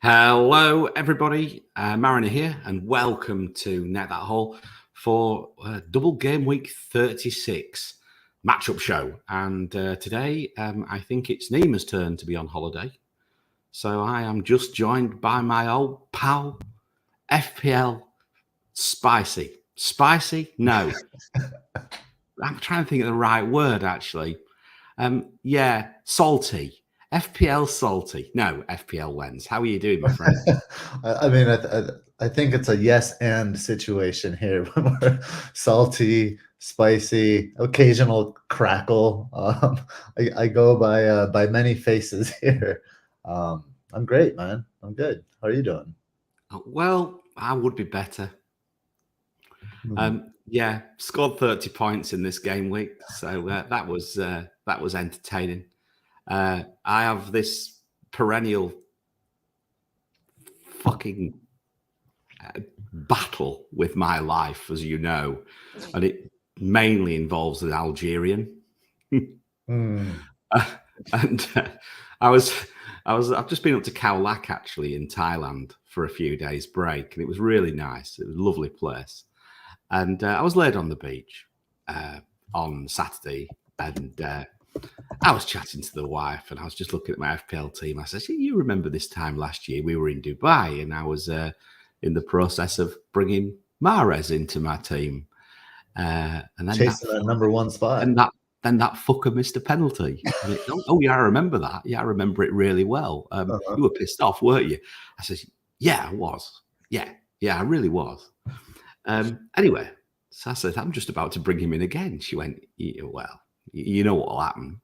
Hello, everybody. Mariner here, and welcome to Net That Haul for Double Gameweek 36 matchup show. And today, I think it's Nima's turn to be on holiday. So I am just joined by my old pal, FPL Spicy. Spicy? No. I'm trying to think of the right word, actually. Yeah, salty. FPL Salty. No, FPL Lens. How are you doing, my friend? I think it's a yes and situation here. We're salty, spicy, occasional crackle. I go by many faces here. I'm great, man. I'm good. How are you doing? Well, I would be better. Yeah, scored 30 points in this game week, so that was entertaining. I have this perennial fucking battle with my life, as you know, and it mainly involves an Algerian. And I've just been up to Khao Lak actually in Thailand for a few days break, and it was really nice. It was a lovely place, and I was laid on the beach on Saturday, and I was chatting to the wife, and I was just looking at my FPL team. I said, "You remember this time last year we were in Dubai, and I was in the process of bringing Mahrez into my team, and then chasing that #1 spot, and then that fucker missed a penalty." Oh yeah, I remember that. Yeah, I remember it really well. You were pissed off, weren't you? I said, "Yeah, I was. Yeah, I really was." Anyway, so I said, "I'm just about to bring him in again." She went, "Well, you know what'll happen."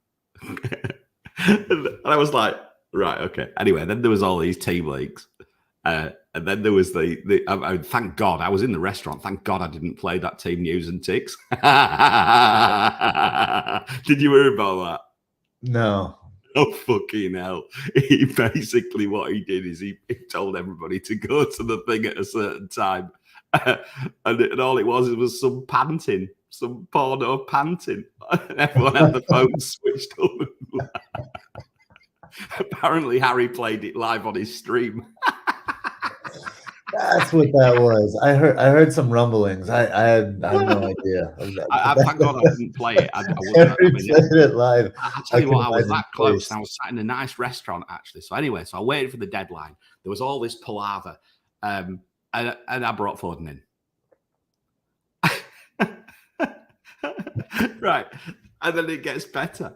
And I was like, right, okay. Anyway, then there was all these team leagues, and then there was the thank God I was in the restaurant. Thank God I didn't play that team news and ticks. Did you hear about that? No. Oh fucking hell! He basically what he did is he told everybody to go to the thing at a certain time, and all it was some panting. Some porno panting. And everyone had the phone switched on. Apparently, Harry played it live on his stream. That's what that was. I heard some rumblings. I had no idea. Thank God I didn't play it. I played it live. I tell you what, I was that close, and I was sat in a nice restaurant actually. So anyway, I waited for the deadline. There was all this palaver, and I brought Foden in. Right, and then it gets better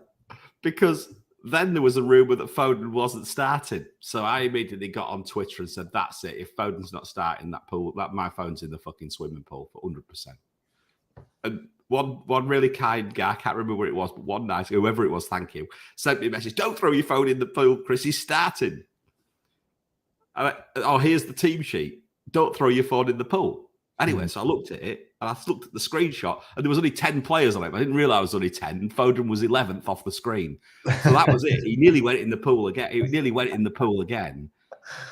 because then there was a rumor that Foden wasn't starting. So I immediately got on Twitter and said, "That's it. If Foden's not starting that pool, my phone's in the fucking swimming pool for 100%." And one really kind guy, I can't remember where it was, but one nice, whoever it was, thank you, sent me a message: "Don't throw your phone in the pool, Chris. He's starting." Oh, here's the team sheet. Don't throw your phone in the pool. Anyway, so I looked at it, and I looked at the screenshot, and there was only 10 players on it. I didn't realize it was only 10, and Foden was 11th off the screen. So that was it. He nearly went in the pool again.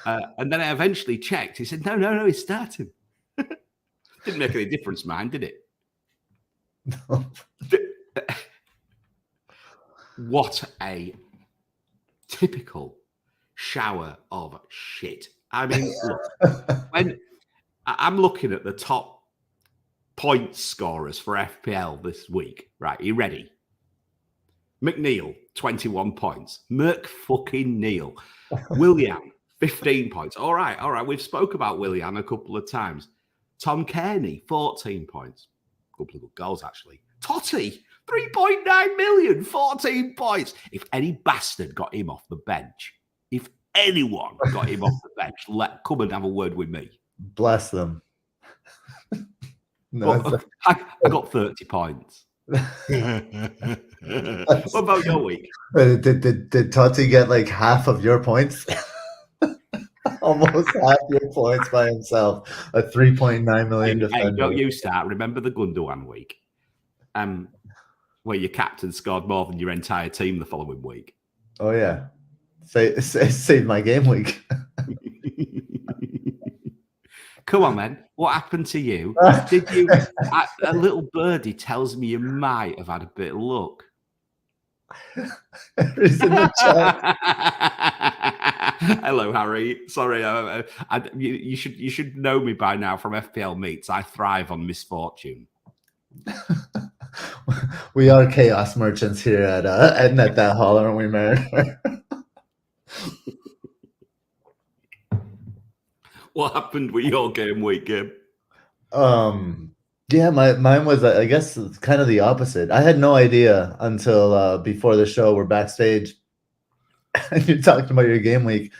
And then I eventually checked. He said, no, he's starting. Didn't make any difference, man, did it? No. What a typical shower of shit. I mean, look, when I'm looking at the top point scorers for FPL this week. Right, you ready? McNeil, 21 points. Merc fucking Neil. Willian, 15 points. All right. We've spoke about Willian a couple of times. Tom Kearney, 14 points. A couple of good goals, actually. Totti, 3.9 million, 14 points. If any bastard got him off the bench, if anyone got him off the bench, come and have a word with me. Bless them. No, I got 30 points. What about your week? Did Totti get like half of your points? Almost half your points by himself. A 3.9 million defender. Hey, don't you start. Remember the Gundogan week? Where your captain scored more than your entire team the following week. Oh yeah. Save my game week. Come on, man. What happened to you? Did you? A little birdie tells me you might have had a bit of luck. He's in the chat. Hello, Harry. Sorry, you should know me by now from FPL Meets. I thrive on misfortune. We are chaos merchants here at Net That Haul, aren't we, Mariner? What happened with your game week, Gib? Yeah, mine was, I guess, kind of the opposite. I had no idea until before the show. We're backstage, and you're talking about your game week,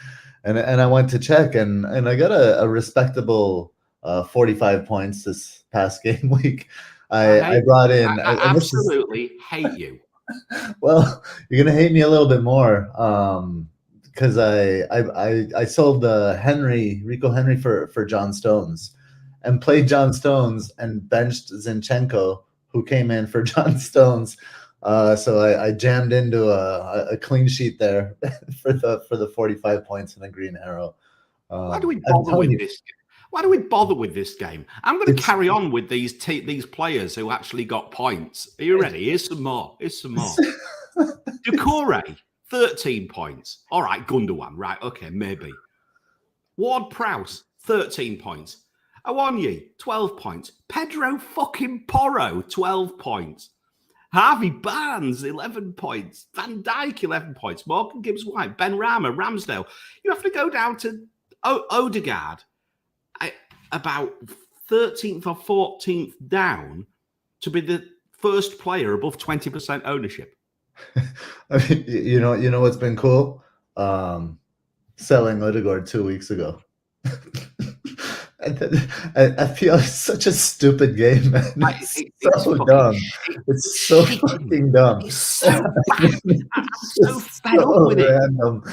and I went to check, and I got a respectable 45 points this past game week. I brought in. I absolutely hate you. Well, you're gonna hate me a little bit more, because I sold Rico Henry for John Stones, and played John Stones and benched Zinchenko, who came in for John Stones. So I jammed into a clean sheet there for the 45 points and a green arrow. Why do we bother with this? Why do we bother with this game? I'm going to carry on with these players who actually got points. Are you ready? Here's some more. Decore, 13 points. All right, Gundogan. Right, okay, maybe. Ward-Prowse, 13 points. Awonyi, 12 points. Pedro fucking Porro, 12 points. Harvey Barnes, 11 points. Van Dijk, 11 points. Morgan Gibbs-White, Ben Rama, Ramsdale. You have to go down to Odegaard, about 13th or 14th down, to be the first player above 20% ownership. I mean, you know what's been cool? Selling Odegaard 2 weeks ago. I feel it's such a stupid game, man. It's so dumb. It's so fucking dumb. It's so bad. I'm so fed up with random.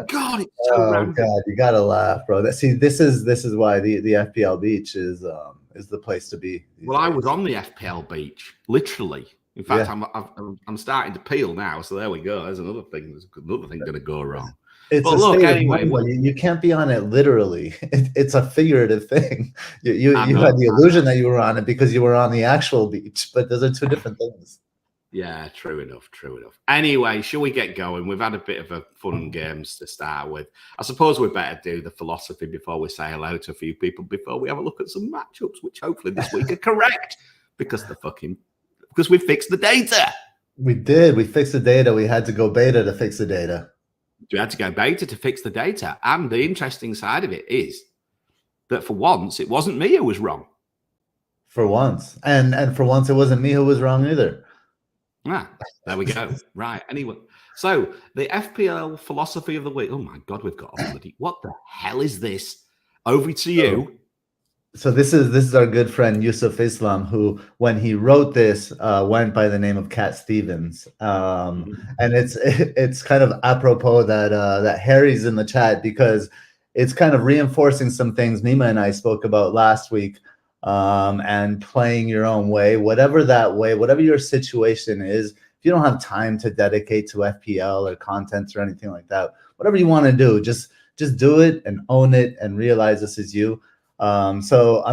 God, it's so random. God, you gotta laugh, bro. This is why the FPL beach is the place to be. Well, I was on the FPL beach, literally. In fact, yeah. I'm starting to peel now. So there we go. There's another thing. There's another thing going to go wrong. It's a look, anyway, you can't be on it literally. It's a figurative thing. You had the illusion that you were on it because you were on the actual beach, but those are two different things. Yeah, true enough. Anyway, shall we get going? We've had a bit of a fun games to start with. I suppose we better do the philosophy before we say hello to a few people, before we have a look at some matchups, which hopefully this week are correct, because we fixed the data. We did. We fixed the data. We had to go beta to fix the data. We had to go beta to fix the data. And the interesting side of it is that for once, it wasn't me who was wrong. For once. And for once, it wasn't me who was wrong either. Ah, there we go. Right. Anyway, so the FPL philosophy of the week. Oh, my God, we've got a bloody... What the hell is this? Over to you. So this is our good friend Yusuf Islam, who, when he wrote this, went by the name of Cat Stevens, and it's kind of apropos that Harry's in the chat, because it's kind of reinforcing some things Nima and I spoke about last week, and playing your own way, whatever your situation is. If you don't have time to dedicate to FPL or content or anything like that, whatever you want to do, just do it and own it and realize this is you. So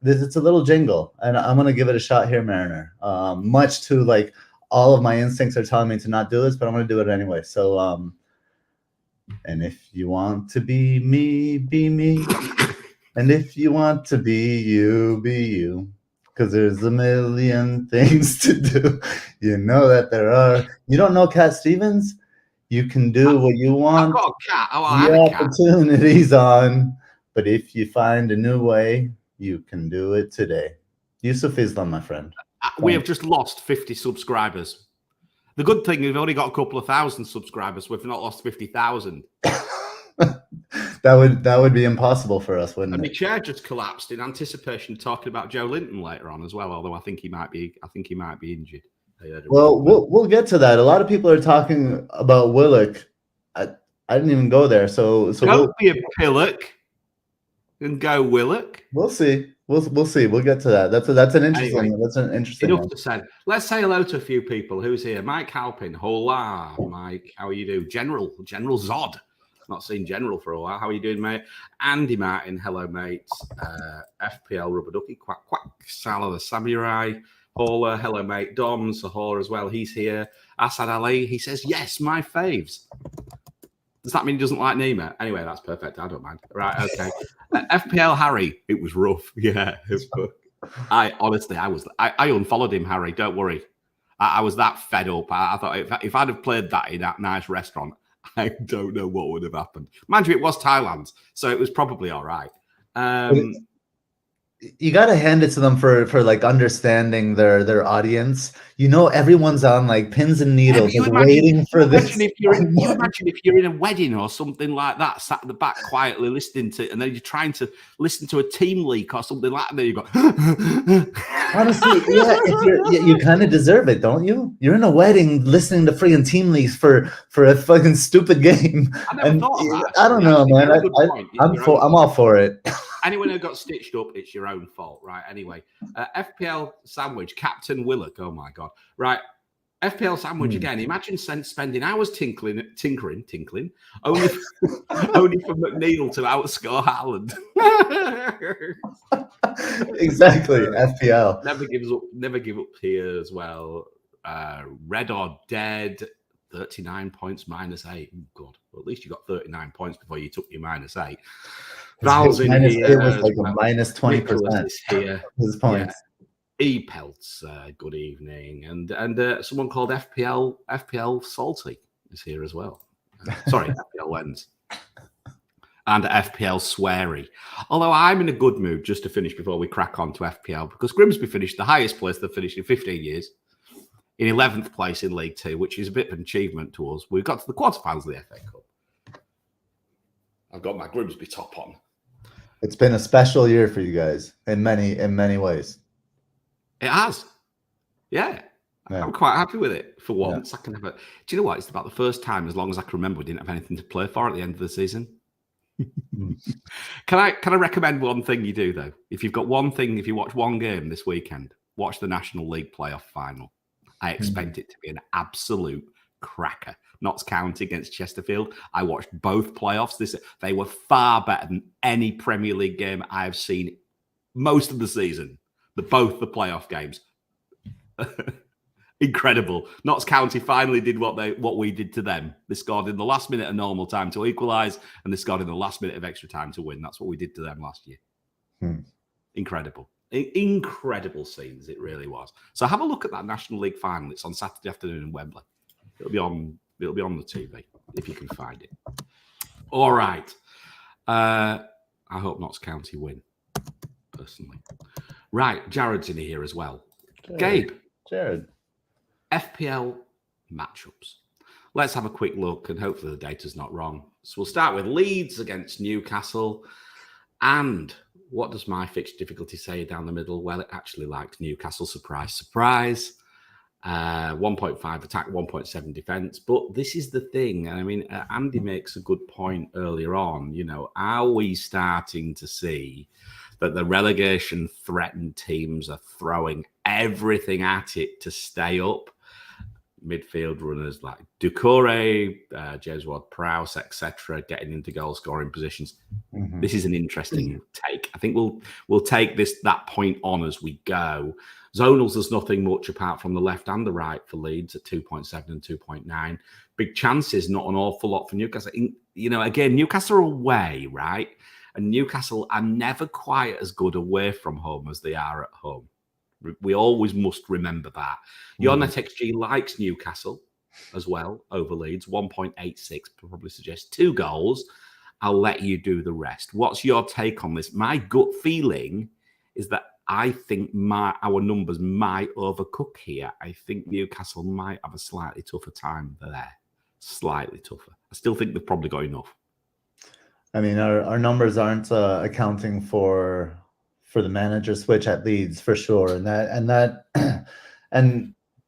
it's a little jingle, and I'm gonna give it a shot here, Mariner. Much to like all of my instincts are telling me to not do this, but I'm gonna do it anyway. So and if you want to be me, be me. And if you want to be you, be you. Because there's a million things to do. You know that there are. You don't know Cat Stevens? You can do what you want. I've got a cat. The opportunity's on. But if you find a new way, you can do it today. Yusuf Islam, my friend. We have just lost 50 subscribers. The good thing is we've only got a couple of thousand subscribers. We've not lost 50,000. That would be impossible for us, wouldn't it? And my chair just collapsed in anticipation of talking about Joe Linton later on as well. Although I think he might be injured. Well, we'll get to that. A lot of people are talking about Willock. I didn't even go there. So don't be a pillock. And go Willock. We'll see. We'll see. We'll get to that. That's an interesting. Anyway, that's an interesting. Enough one. to say. Let's say hello to a few people. Who's here? Mike Halpin. Hola, Mike. How are you doing? General Zod. Not seen General for a while. How are you doing, mate? Andy Martin. Hello, mates. FPL Rubber Ducky. Quack quack. Salah the Samurai. Hola. Hello, mate. Dom Sahor as well. He's here. Asad Ali. He says yes. My faves. Does that mean he doesn't like Nima? Anyway, that's perfect. I don't mind. Right, okay. FPL Harry, it was rough. Yeah. I honestly, I unfollowed him, Harry. Don't worry. I was that fed up. I thought if I'd have played that in that nice restaurant, I don't know what would have happened. Mind you, it was Thailand, so it was probably all right. You got to hand it to them for like understanding their audience. You know, everyone's on like pins and needles, like waiting for this. You imagine if you're in a wedding or something like that, sat at the back quietly listening to, and then you're trying to listen to a team leak or something like that, and then you go. Honestly, yeah, you kind of deserve it, don't you? You're in a wedding listening to freaking team leaks for a fucking stupid game. I never thought of that. I don't know, man. I'm all for it. Anyone who got stitched up, it's your own fault, right? Anyway, FPL Sandwich, Captain Willock. Oh my God, right? FPL Sandwich again. Imagine spending hours tinkling, only for McNeil to outscore Haaland. Exactly, FPL. Never give up here as well. Red or Dead. 39 points -8. Oh, God. Well, at least you got 39 points before you took your -8. Val's in here. It was like a -20% here. His points. Yeah. E-Pelts, good evening. And someone called FPL Salty is here as well. Sorry, FPL Lens. And FPL Sweary. Although I'm in a good mood just to finish before we crack on to FPL, because Grimsby finished the highest place they've finished in 15 years. In 11th place in League Two, which is a bit of an achievement to us. We've got to the quarterfinals of the FA Cup. I've got my Grimsby top on. It's been a special year for you guys in many ways. It has. Yeah. I'm quite happy with it for once. Yeah. I can have do you know what? It's about the first time, as long as I can remember, we didn't have anything to play for at the end of the season. Can I recommend one thing you do, though? If you've got one thing, if you watch one game this weekend, watch the National League playoff final. I expect it to be an absolute cracker. Notts County against Chesterfield. I watched both playoffs. They were far better than any Premier League game I have seen most of the season. Both the playoff games. Incredible. Notts County finally did what we did to them. They scored in the last minute of normal time to equalise, and they scored in the last minute of extra time to win. That's what we did to them last year. Incredible. Incredible scenes, it really was. So have a look at that National League final. It's on Saturday afternoon in Wembley. It'll be on the TV if you can find it. All right. I hope Notts County win, personally. Right, Jared's in here as well. Gabe. Jared. FPL matchups. Let's have a quick look, and hopefully the data's not wrong. So we'll start with Leeds against Newcastle. And what does my fixture difficulty say down the middle? Well, it actually likes Newcastle. Surprise, surprise. 1.5 attack, 1.7 defense. But this is the thing. I mean, Andy makes a good point earlier on. You know, are we starting to see that the relegation threatened teams are throwing everything at it to stay up? Midfield runners like Doucouré, James Ward-Prowse, etc., getting into goal-scoring positions. This is an interesting take. I think we'll take that point on as we go. Zonals, there's nothing much apart from the left and the right for Leeds at 2.7 and 2.9. Big chances, not an awful lot for Newcastle. You know, again, Newcastle are away, right? And Newcastle are never quite as good away from home as they are at home. We always must remember that. Your NetxG likes Newcastle as well over Leeds. 1.86 probably suggests 2 goals. I'll let you do the rest. What's your take on this? My gut feeling is that I think our numbers might overcook here. I think Newcastle might have a slightly tougher time there. Slightly tougher. I still think they've probably got enough. I mean, our numbers aren't accounting for the manager switch at Leeds for sure, and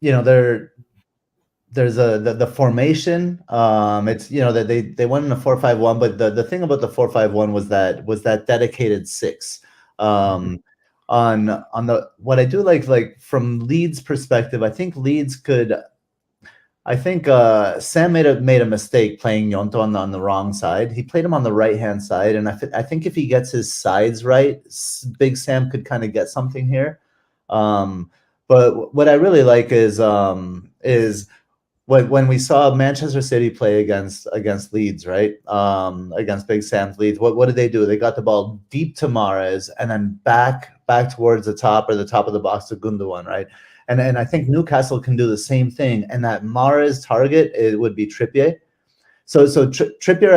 you know there's the formation. It's, you know, that they went in a 4-5-1, but the thing about the 4-5-1 was that dedicated 6. On the what I do like from Leeds' perspective, I think Leeds could. I think Sam made a mistake playing Yonto on the wrong side. He played him on the right-hand side, and I think if he gets his sides right, Big Sam could kind of get something here. But what I really like is when we saw Manchester City play against Leeds, right? Against Big Sam's Leeds, what did they do? They got the ball deep to Mahrez and then back towards the top of the box to Gundogan, right? And I think Newcastle can do the same thing. And that Mahrez target, it would be Trippier. So Trippier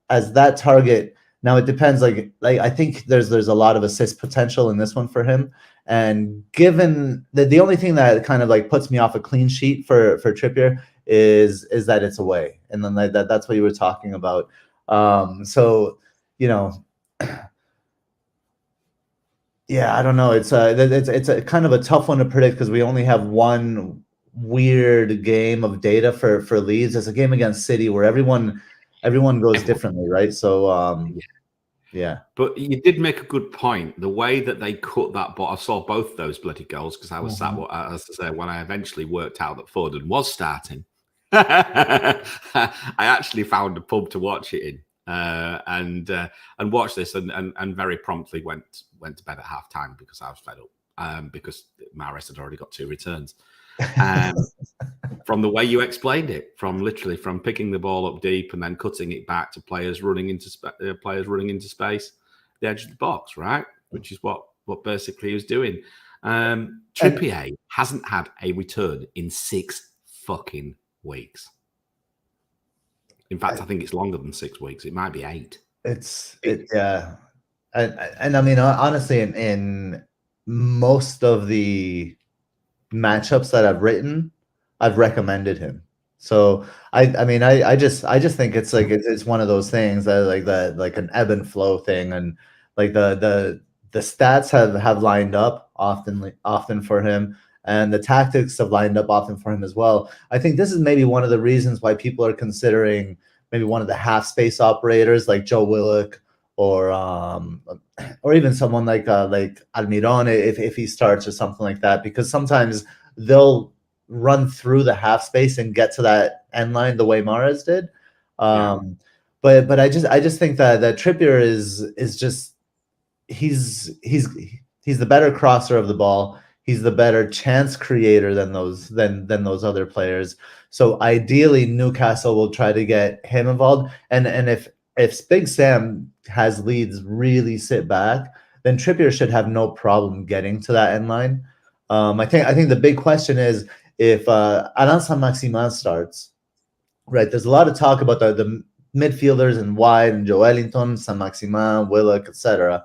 as that target. Now it depends. Like I think there's a lot of assist potential in this one for him. And given the only thing that kind of like puts me off a clean sheet for Trippier is that it's away, and then that's what you were talking about. So you know, yeah, I don't know. It's a kind of a tough one to predict because we only have one weird game of data for Leeds. It's a game against City where everyone goes differently, right? So yeah. But you did make a good point. The way that they cut that ball, I saw both those bloody goals because I was sat, as I say, when I eventually worked out that Foden was starting. I actually found a pub to watch it in and watched this and very promptly went to bed at half time because I was fed up because Mahrez had already got 2 returns. From the way you explained it, from picking the ball up deep and then cutting it back to players running into space, the edge of the box, right? Which is what basically he was doing. Trippier hasn't had a return in 6 fucking weeks. In fact, I think it's longer than 6 weeks. It might be 8. Yeah, and I mean honestly, in most of the matchups that I've written, I've recommended him. So I just think it's like it's one of those things that like an ebb and flow thing, and like the stats have lined up often for him, and the tactics have lined up often for him as well. I think this is maybe one of the reasons why people are considering maybe one of the half space operators like Joe Willock or even someone like Almiron if he starts or something like that, because sometimes they'll run through the half space and get to that end line the way Mahrez did. But I just think that Trippier is just he's the better crosser of the ball. He's the better chance creator than those other players. So ideally Newcastle will try to get him involved. And if Big Sam has Leeds really sit back, then Trippier should have no problem getting to that end line. I think the big question is if Alain Saint-Maximin starts, right? There's a lot of talk about the midfielders and wide and Joelinton, Saint-Maximin, Willock, etc.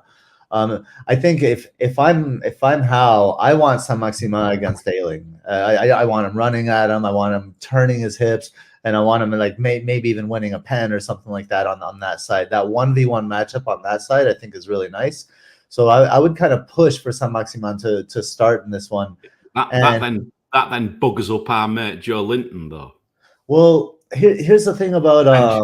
I think if I'm Hal, I want Saint-Maximin against Ayling. I want him running at him. I want him turning his hips, and I want him like maybe even winning a pen or something like that on that side. That 1v1 matchup on that side, I think, is really nice. So I would kind of push for Saint-Maximin to start in this one. That then buggers up our mate Joelinton, though. Well, here's the thing about I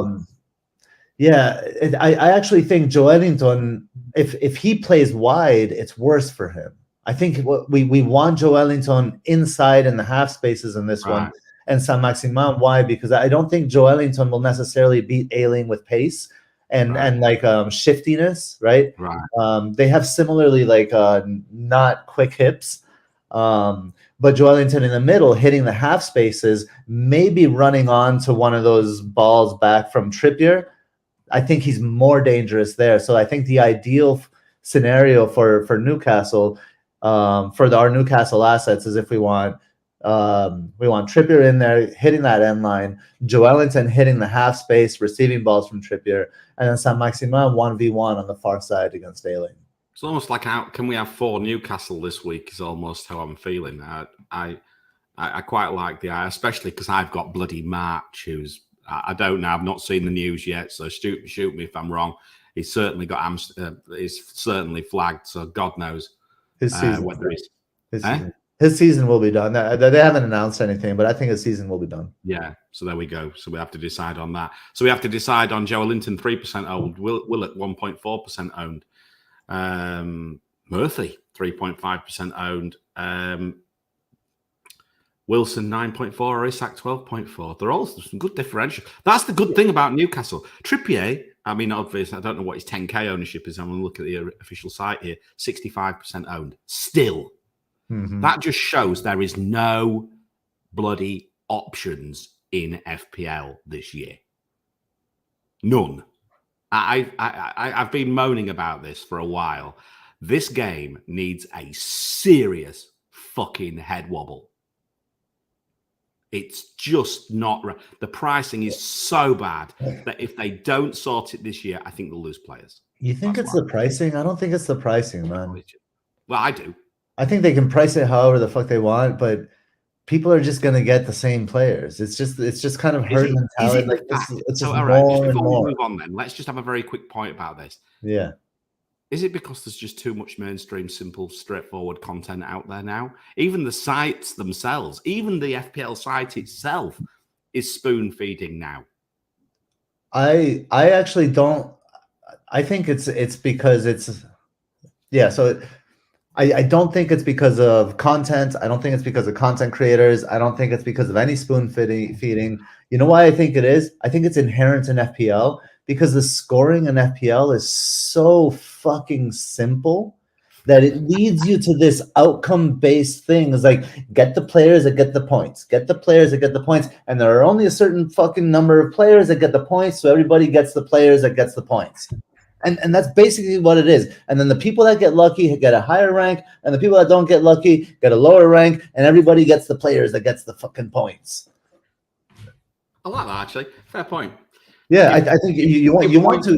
actually think Joelinton, if he plays wide, it's worse for him. I think we want Joelinton inside in the half spaces in this one, and Saint-Maximin wide, because I don't think Joelinton will necessarily beat Ayling with pace and like shiftiness, right? They have similarly like not quick hips. But Joelinton in the middle, hitting the half spaces, maybe running on to one of those balls back from Trippier. I think he's more dangerous there. So I think the ideal scenario for Newcastle, for our Newcastle assets, is if we want Trippier in there hitting that end line, Joelinton hitting the half space, receiving balls from Trippier, and then Saint-Maximin 1v1 on the far side against Ayling. It's almost like can we have 4 Newcastle this week is almost how I'm feeling. I quite like the eye, especially because I've got bloody March, who's I don't know. I've not seen the news yet, so shoot me if I'm wrong. He's certainly got he's certainly flagged, so God knows his season. Whether he's his season will be done. They haven't announced anything, but I think his season will be done. Yeah, so there we go. So we have to decide on that. So we have to decide on Joelinton 3% owned, Will at 1.4% owned, Murphy 3.5% owned, Wilson 9.4 or Isak 12.4. They're all some good differential. That's the good thing about Newcastle. Trippier, I mean, obviously, I don't know what his 10K ownership is. I'm going to look at the official site here. 65% owned. Still, that just shows there is no bloody options in FPL this year. None. I've been moaning about this for a while. This game needs a serious fucking head wobble. It's just not right. The pricing is so bad that if they don't sort it this year, I think they'll lose players. You think it's the pricing? I don't think it's the pricing, man. Well, I do. I think they can price it however the fuck they want, but people are just gonna get the same players. It's just kind of herd mentality. Like it's just all right, more just and before more. we move on, then let's just have a very quick point about this. Yeah. Is it because there's just too much mainstream, simple, straightforward content out there now? Even the sites themselves, even the FPL site itself, is spoon feeding now. I actually don't. I think it's because it's So I don't think it's because of content. I don't think it's because of content creators. I don't think it's because of any spoon feeding. You know why I think it is? I think it's inherent in FPL because the scoring in FPL is so fucking simple that it leads you to this outcome-based thing. It's like, get the players that get the points, get the players that get the points, and there are only a certain fucking number of players that get the points, so everybody gets the players that gets the points. And that's basically what it is. And then the people that get lucky get a higher rank, and the people that don't get lucky get a lower rank, and everybody gets the players that gets the fucking points. I like that, actually. Fair point. Yeah, I think you want to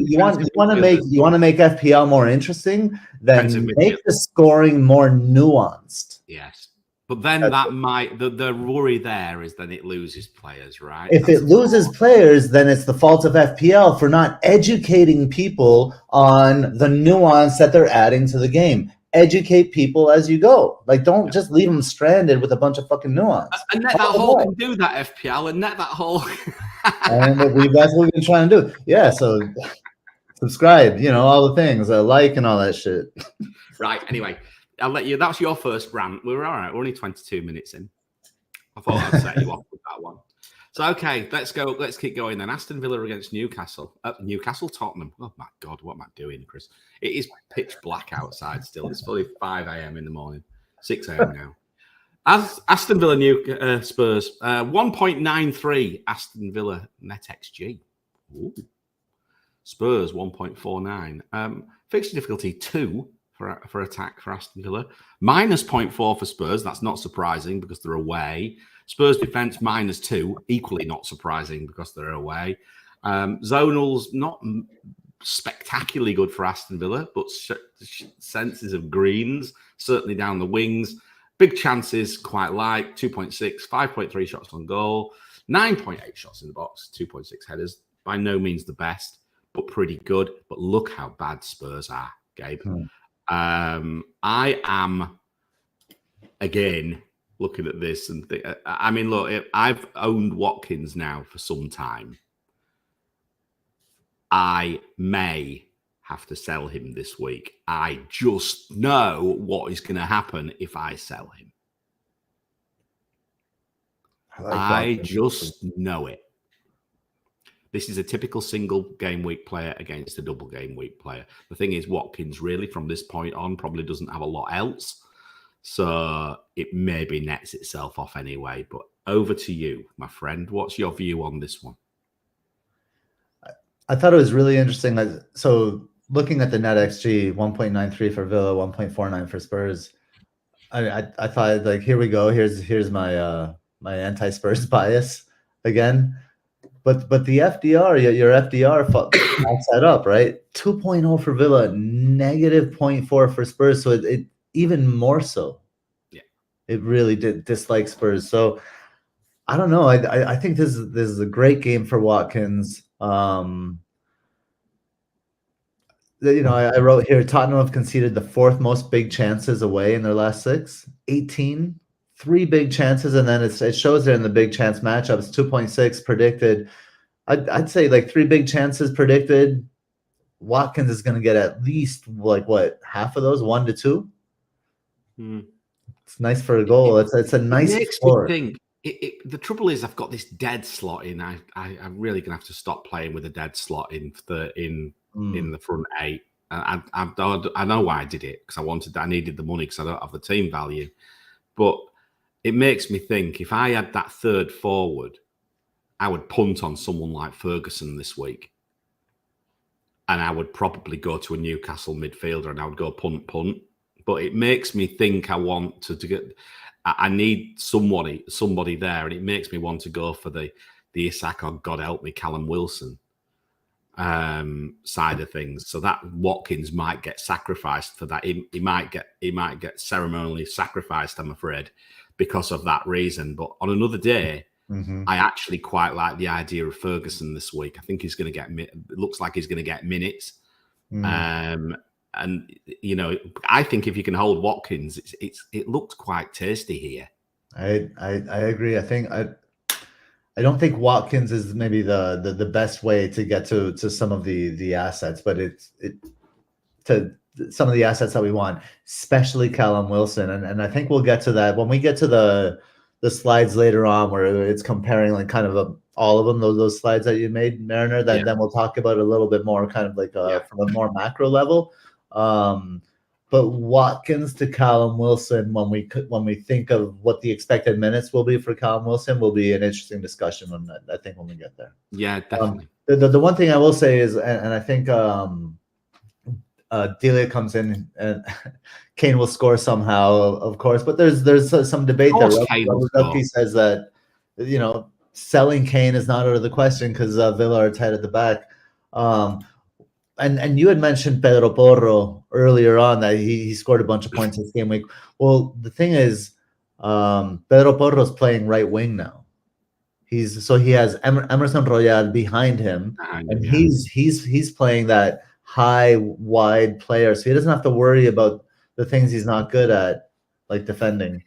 make FPL more interesting, then make the scoring more nuanced. Yes, but then that might the worry there is then it loses players, right? If it loses players, then it's the fault of FPL for not educating people on the nuance that they're adding to the game. Educate people as you go. Like, don't just leave them stranded with a bunch of fucking nuance. And Net That Haul can do that, FPL, and Net That Haul. And that's what we've been trying to do. Yeah, so subscribe, all the things, like and all that shit. Right, anyway, I'll let you. That's your first rant. We're all right. We're only 22 minutes in. I thought I'd set you off with that one. So, okay, let's go. Let's keep going then. Aston Villa against Newcastle. Newcastle, Tottenham. Oh, my God, what am I doing, Chris? It is pitch black outside still. It's fully 5 a.m. in the morning. 6 a.m. now. As Aston Villa Spurs, 1.93 Aston Villa NetxG. Ooh. Spurs, 1.49. Fixture difficulty 2 for attack for Aston Villa. Minus 0.4 for Spurs. That's not surprising because they're away. Spurs defense -2, equally not surprising because they're away. Zonals, not spectacularly good for Aston Villa, but senses of greens, certainly down the wings. Big chances, quite light, 2.6, 5.3 shots on goal, 9.8 shots in the box, 2.6 headers. By no means the best, but pretty good. But look how bad Spurs are, Gabe. I am, again, looking at this and I mean, look, I've owned Watkins now for some time. I may have to sell him this week. I just know what is going to happen if I sell him. I just know it. This is a typical single game week player against a double game week player. The thing is, Watkins really from this point on probably doesn't have a lot else. So it maybe nets itself off anyway. But over to you, my friend. What's your view on this one? I thought it was really interesting. So looking at the NetxG, 1.93 for Villa, 1.49 for Spurs. I thought, like, here we go. Here's my my anti-Spurs bias again. But the FDR, your FDR backs that up, right? 2.0 for Villa, -0.4 for Spurs. So it even more so. Yeah, it really did dislike Spurs. So I don't know. I think this is a great game for Watkins. I wrote here, Tottenham have conceded the 4th most big chances away in their last 6. 18, 3 big chances, and then it shows there in the big chance matchups, 2.6 predicted. I'd say like 3 big chances predicted. Watkins is going to get at least half of those, 1 to 2. It's nice for a goal. It's a nice score. The trouble is, I've got this dead slot in. I'm really going to have to stop playing with a dead slot in the front 8. I know why I did it, because I needed the money because I don't have the team value. But it makes me think if I had that third forward, I would punt on someone like Ferguson this week. And I would probably go to a Newcastle midfielder and I would go punt. But it makes me think I want to get... I need somebody there, and it makes me want to go for the Isak or, God help me, Callum Wilson side of things. So that Watkins might get sacrificed for that. He might get ceremonially sacrificed, I'm afraid, because of that reason. But on another day, I actually quite like the idea of Ferguson this week. I think he's going to get. It looks like he's going to get minutes. And you know, I think if you can hold Watkins, it looks quite tasty here. I agree. I think I don't think Watkins is maybe the best way to get to some of the assets, but it's to some of the assets that we want, especially Callum Wilson. And I think we'll get to that when we get to the slides later on, where it's comparing like kind of all of them, those slides that you made, Mariner. Then we'll talk about it a little bit more, kind of like from a more macro level. But Watkins to Callum Wilson, when we think of what the expected minutes will be for Callum Wilson, will be an interesting discussion I think when we get there. Yeah, definitely. The one thing I will say is, and I think Delia comes in and Kane will score somehow, of course, but there's some debate there. Rugby says that, you know, selling Kane is not out of the question because Villa are tight at the back. And you had mentioned Pedro Porro earlier on, that he scored a bunch of points this game week. Well, the thing is, Pedro Porro's playing right wing now. He has Emerson Royal behind him, and he's playing that high wide player, so he doesn't have to worry about the things he's not good at, like defending.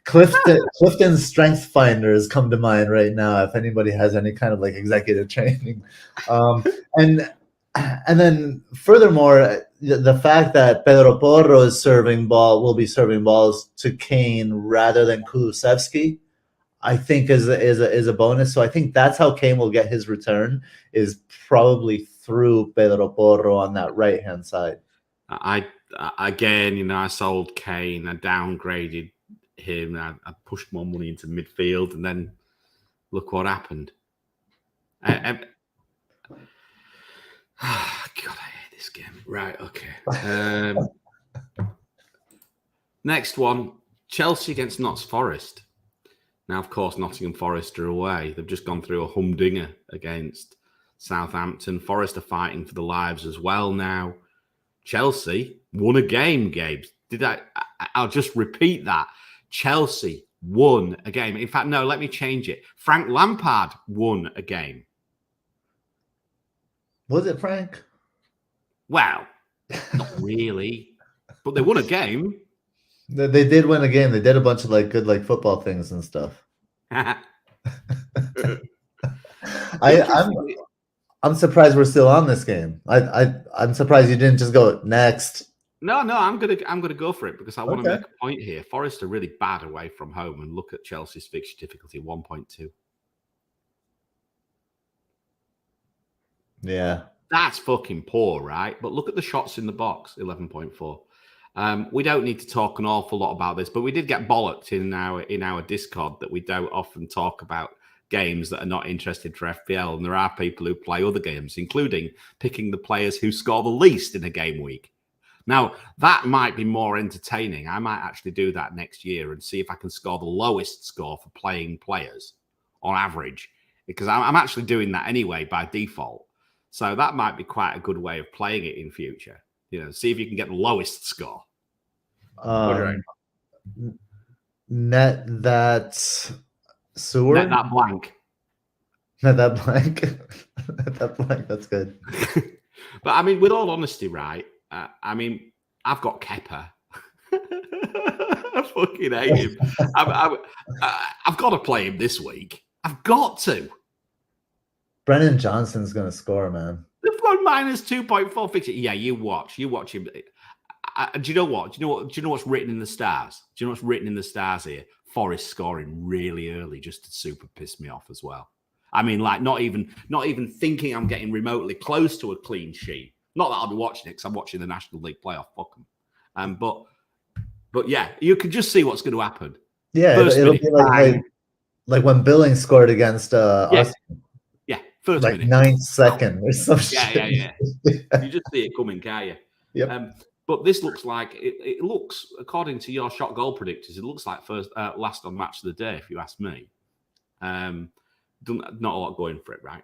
Clifton's Strength Finders come to mind right now, if anybody has any kind of like executive training. And then furthermore, the fact that Pedro Porro will be serving balls to Kane rather than Kulusevski, I think is a bonus. So I think that's how Kane will get his return, is probably through Pedro Porro on that right hand side. Again, you know, I sold Kane, I downgraded him, I pushed more money into midfield, and then look what happened. God, I hate this game. Right, okay. Next one, Chelsea against Notts Forest. Now, of course, Nottingham Forest are away. They've just gone through a humdinger against Southampton. Forest are fighting for the lives as well now. Chelsea won a game, Gabe. I'll just repeat that. Chelsea won a game. In fact, no, let me change it. Frank Lampard won a game. Was it Frank? Well, not really. But they won a game. They did win a game. They did a bunch of like good like football things and stuff. I'm surprised we're still on this game. I'm surprised you didn't just go next. No, I'm gonna go for it because I want to make a point here. Forest are really bad away from home, and look at Chelsea's fixture difficulty 1.2. Yeah, that's fucking poor, right? But look at the shots in the box, 11.4. We don't need to talk an awful lot about this, but we did get bollocked in our Discord that we don't often talk about games that are not interested for FPL, and there are people who play other games, including picking the players who score the least in a game week. Now, that might be more entertaining. I might actually do that next year and see if I can score the lowest score for playing players on average, because I'm actually doing that anyway by default. So that might be quite a good way of playing it in future. You know, see if you can get the lowest score. Net that sewer. Net that blank. Net that blank. Net that blank. That's good. But I mean, with all honesty, right? I mean, I've got Kepa. I fucking hate him. I've got to play him this week. I've got to. Brennan Johnson's going to score, man. They've got minus 2.4 fixture. Yeah, you watch him. Do you know what? Do you know what's written in the stars? Do you know what's written in the stars here? Forest scoring really early just to super piss me off as well. I mean, like not even thinking I'm getting remotely close to a clean sheet. Not that I'll be watching it because I'm watching the National League playoff. Fuck them. But yeah, you can just see what's going to happen. Yeah, it'll be like when Billing scored against Arsenal. Yeah, first like minute. 9th second or some shit. Yeah. You just see it coming, can't you? Yep. But this looks like it looks, according to your shot goal predictors, it looks like last on match of the day, if you ask me. Not a lot going for it, right?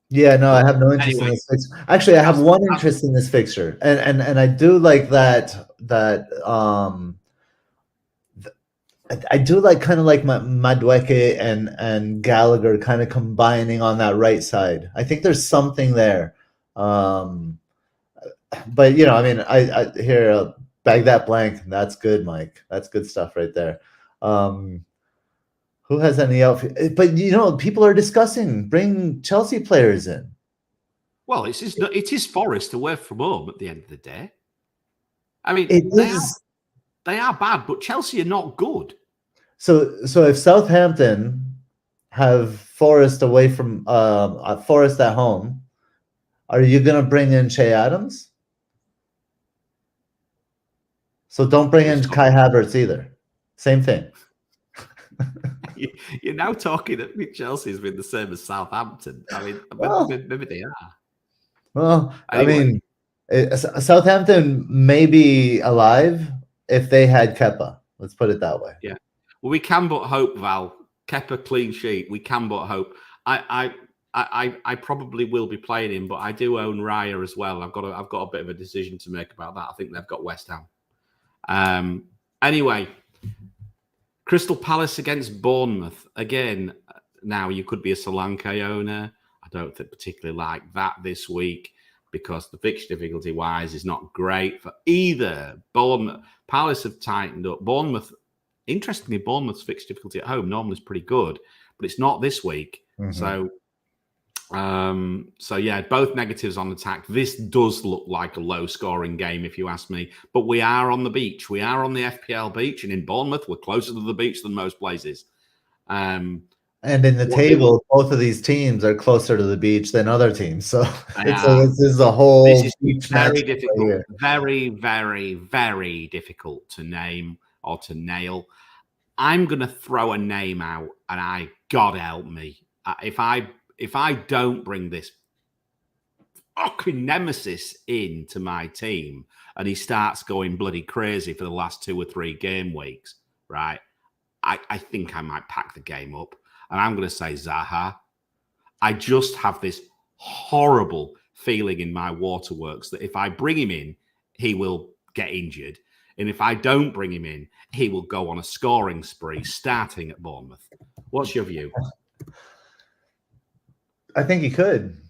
Yeah, no, I have no interest in this fixture. Actually, I have one interest in this fixture, and I do like that I do like kind of like Madueke and Gallagher kind of combining on that right side. I think there's something there. But you know, I mean, I here bag that blank. That's good, Mike. That's good stuff right there. Who has any outfit? But you know, people are discussing bring Chelsea players in. Well, it is Forest away from home at the end of the day. I mean, they are bad, but Chelsea are not good. So if Southampton have Forest away from Forest at home, are you going to bring in Che Adams? So don't bring in Kai Havertz either. Same thing. You're now talking that Chelsea's been the same as Southampton. I mean, maybe they are. Well, anyway. I mean, Southampton may be alive if they had Kepa. Let's put it that way. Yeah. Well, we can but hope, Val. Kepa clean sheet. We can but hope. I probably will be playing him, but I do own Raya as well. I've got a bit of a decision to make about that. I think they've got West Ham. Anyway, Crystal Palace against Bournemouth. Again, now you could be a Solanke owner. I don't particularly like that this week because the fixture difficulty-wise is not great for either. Palace have tightened up. Interestingly, Bournemouth's fixture difficulty at home normally is pretty good, but it's not this week. Mm-hmm. So yeah, both negatives on attack. This does look like a low-scoring game, if you ask me. But we are on the beach. We are on the FPL beach, and in Bournemouth, we're closer to the beach than most places. And in the table, both of these teams are closer to the beach than other teams. So this is a whole. This is very difficult. Very, very, very difficult to name or to nail. I'm going to throw a name out, and God help me, if I don't bring this fucking nemesis into my team and he starts going bloody crazy for the last 2 or 3 game weeks, right? I think I might pack the game up. And I'm going to say Zaha. I just have this horrible feeling in my waterworks that if I bring him in, he will get injured. And if I don't bring him in, he will go on a scoring spree starting at Bournemouth. What's your view? I think he could.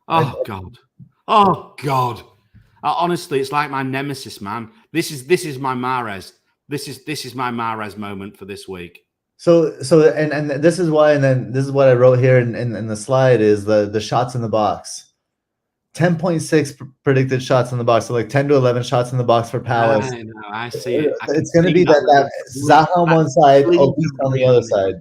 Oh God! Honestly, it's like my nemesis, man. This is my Mahrez. This is my Mahrez moment for this week. So and this is why, and then this is what I wrote here in the slide is the shots in the box. 10.6 predicted shots in the box, so like 10 to 11 shots in the box for Palace. I know, I see it. It's going to be that Zaha on one side, Obese on the other side.